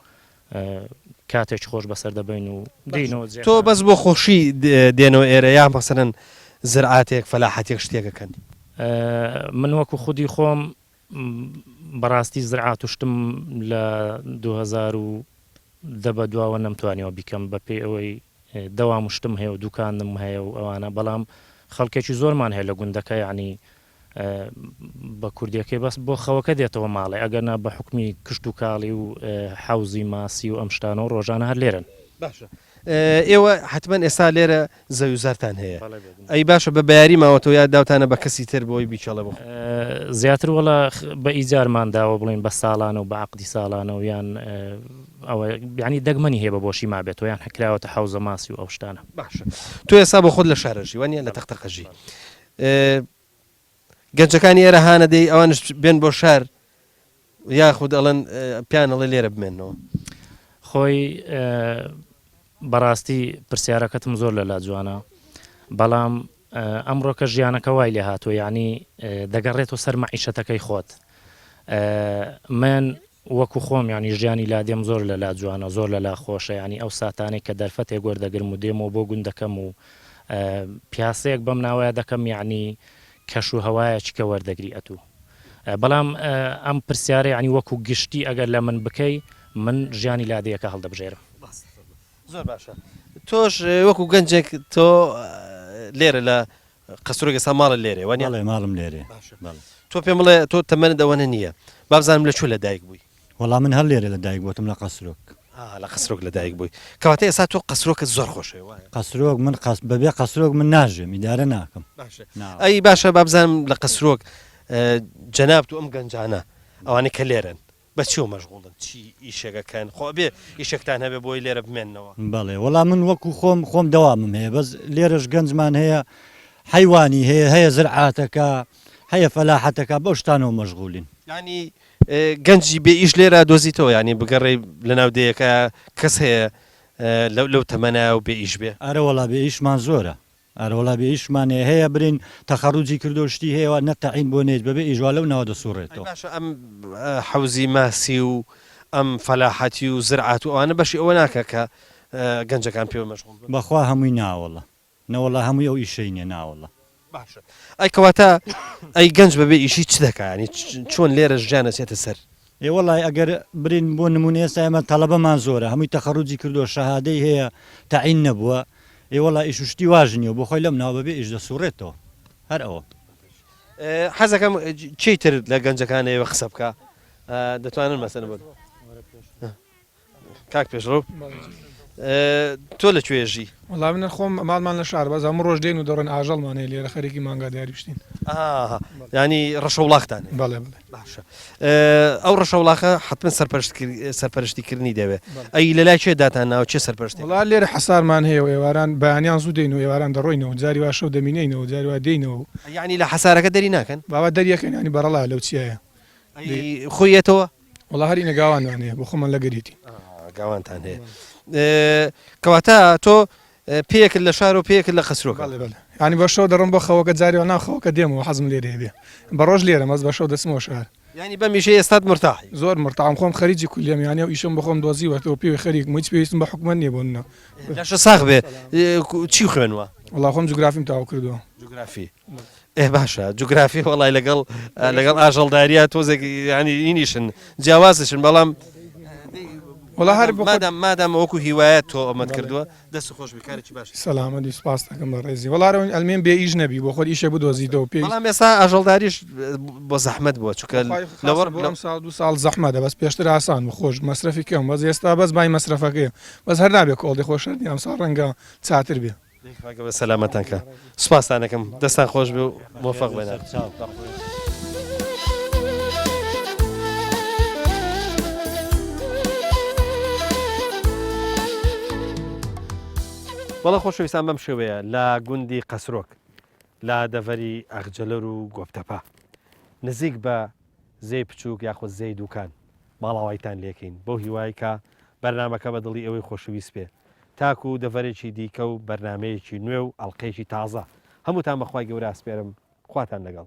کاتێک خۆش بەسەر دەبین و دینەوە تۆ بەس بۆ خۆشی دێنەوە ئێرە یا مەسەرەن زرعاتێک فەلاحەتێک شتێکەکەن من وەکو خودی خۆم بەڕاستی زرعات و شتم لە 2010 بە دواوە نەمتوانیەوە بیکەم بە پێی ئەوەی دەوام شتم هەیە و دوکانم هەیە و ئەوانە بەڵام خەڵکێکی زۆرمان هەیە لە گوندەکە یعنی بە کوردیەکەی بەس بۆ خەوەکە دێتەوە ماڵێ ئەگەرنا بە حکمی کشت و کاڵی و حوزی ماسی و ئەم شتانە و ڕۆژانە هەر لێرن باشە ئێوە حتمما ئێستا لێرە زەویزارتان هەیە ئەی باشە بە بەیاری ماوەتەوە یا داوتانە بە کەسی تر بۆی بیچەڵە بۆ زیاتر وەڵا بە ئیجارمانداوە بڵین بە ساڵانە و بە عقدی ساڵانە و یان ئەوە ینی دەگمەنی هەیە بە بۆشی مابێتەوە یان هەکراوەتە حوزە ماسی و ئەو شتانە باشە تو ئێستا بۆ خۆت لە شارەژی وانە لە تەختەقەژی گەنجەکانی ئێرە هانە دەی ئەوانش بێن بۆ شار یاخود ئەڵەن پیانەڵێ لێرە بمێنەوە خۆی بەڕاستی پرسیارەکەتم زۆر لەلا جوانە بەڵام ئەمڕۆکە ژیانەکە وای لێ هاتووە یعنی دەگەڕێتەوە سەر مەعیشەتەکەی خۆت من وەکو خۆم ینی ژیانی لادێم زۆر لەلا جوانە زۆر لەلا خۆشە ینی ئەو ساتانێک کە دەرفەتێک وەردەگرم و دێمەوە بۆ گوندەکەم و پیاسەیەک بەم ناوایە دەکەم یعنی کەش و هەوایەکە وەردەگری ئەتوو بەڵام ئەم پرسیارە ینی وەکو گشتی ئەگەر لە من بکەی من ژیانی لادەیەکە هەڵدەبژێرم زۆر باشە تۆش وەکو گەنجێک تۆ لێرە لە قەسرۆگە سا ماڵە لێرێ وانە ماڵم لێرێ تۆ پێم بڵێ تۆ تەمەنت ئەوەنە نییە بابزانم لە چۆ لە دایک بووی وەڵام من هەر لێرە لە دایک بووتم لە قەسرۆک لە قەسرۆک لە دایک بووی کەواتە ئێستا تۆ قەسرۆکت زۆر خۆشێ قەسرۆک من بەبێ قەسرۆک من ناژێم ئیدارە ناکەم ئەی باشە بابزانم لە قەسرۆک جەناب تو ئەم گەنجانە ئەوانە کە لێرن بە چی و مەشغوڵن چی ئیشەکەکەن خۆ بێ ئیشێکتان هەبێ بۆی لێرە بمێنەوە بەڵێ وەڵام من وەکو خۆم دەوامم هەیە بەس لێرەش گەنجمان هەیە حیوانی هەیە زرعاتەکە هەیە فەلاحەتەکە بەو شتانەوە مەشغوڵین ینی گەنجی بێ ئیش لێرە دۆزیتەوە ینی بگەڕێ لە ناودەیەکە کەس هەیە لەو تەمەنە و بێ ئیش بێ ئەرە وەڵا بێ ئیشمان زۆرە ئەرەوەڵا بێ ئیشمانێ هەیە برین تەخەڕوجی کردۆشتی هەیە نەتەعین بۆ نێت بەبێ ئیژوا لەو ناوە دەسوڕێتەوە ئەم حوزی ماسی و ئەم فەلاحەتی و زرعات و ئەوانە بەشی ئەوە ناکە کە گەنجەکان پێوە مەشغوڵ بەخوا هەمووی ناوەڵە نەوەڵا هەمووی ئەو ئیشەی نیە ناوەڵە باشە ئەی کەواتە ئەی گەنج بەبێ ئیشی چ دەکە ینی چۆن لێرە ژیانە چێتە سەر وەڵای ئەگەر برین بۆ نمونە ئێستا ئێمە تەڵەبەمان زۆرە هەمووی تەخەڕوجی کردو شەهادەی هەیە تەعین نەبووە وەڵا ئیش وشتی واژنیەوە بۆ خۆی لەم ناوە بەبێ ئیش دەسوڕێتەوە هەر ئەوە حەزەکەم چیتر لە گەنجەکانەوە قسە بکە دەتوانن مەسەن بۆ کاک پێشڕۆ تۆ لەکوێژی وەڵام منە خۆم ماڵمان لە شار بەز هەموو ڕۆژ دێن و دەڕێن ئاژەڵمانەیە لێرە خەرێکی مانگاداری شتین ینی ڕەشە وڵاختان بەڵێ باشە ئەو ڕەشە وڵاخە حتمما سەرپەرشتیکردنی دەوێت ئەی لە لای چێ داتان ناو چێ سەرپەرشتی وڵا لێرە حەسارمان هەیە و ئێواران بەیانیان زوو دێن و ئێواران دەڕۆینەوە جاری وا شەو دەمینەینەوە جاری وا دێینەوە یعنی لە حەسارەکە دەری ناکەن بابا دەریەکەن ینی بەڕەڵا لەو چیایە خۆیەتەوە وڵا هەری نەگاوانوان هەیە بۆ خۆمان لە گەریتی گاوانتان هەیە کەواتە تۆ پێیەکت لە شار و پێیەکت لە قەسرۆک ینی بە شەو دەڕم بۆ خەوەکە جاریەوە ناخەوەکە دێمەوە حەزم لێرە هەبێ بە ڕۆژ لێرە مەز بە شەو دەچمەوە شار ینی بە میشە ئێستات مرتاحی زۆر مرتاحم خۆم خەریجی کولیەم یانە و ئیشم بە خۆم دۆزیوەتەوە پێوی خەریک هیچ پێویستم بە حکومە نییە بۆنە لەشە ساغ بێ چی خوێنوە وڵا خۆم جوگرافیم تاوا کردووە جوگرافی باشە جوگرافی وڵای لەگەڵ ئاژەڵداریە تۆزێک ینی ئینیشن جیاوازشن بەڵام وڵا هەر مادام وەکو هیوایەت تۆ ئەمەد کردووە دەست خۆش بکارێکی باش سەلامەتی سپاس دەکەم بە ڕێزی وڵارەوە ئەلمێن بێ ئیش نەبی بۆ خۆت ئیشە بدۆزیتەوە پێی بەڵام ئێستا ئاژەڵداریش بۆ زەحمەت بووە چونکە لەوەڕ ساڵ دو ساڵ زەحمەدە بەس پێشتر ئاسان و خۆش مەسرەفی کەم بەس ئێستا بەس بای مەسرەفەکەی بەس هەر نابێت کۆڵی خۆشەردی ئەم ساڵ ڕەنگە چاتر بێ بە سەلامەتانکە سوپاسانەکەم دەستان خۆش بێ و مۆفەق بێنە وەڵە خۆشەویستان بەم شێوەیە لە گوندی قەسرۆک لە دەڤەری ئەخجەلەر و گۆفتەپا نزیک بە زەی بچووک یاخۆ زەی دوکان ماڵاوایتان لێکەین بۆ هیوای کە بەرنمەکە بە دڵی ئەوەی خۆشەویست بێ تاکو و دەڤەرێکی دیکە و بەرنمەیەکی نوێ و ئەڵلقەیەکی تازە هەمووتان بەخوای گەورە ئاسپێرم خواتان لەگەڵ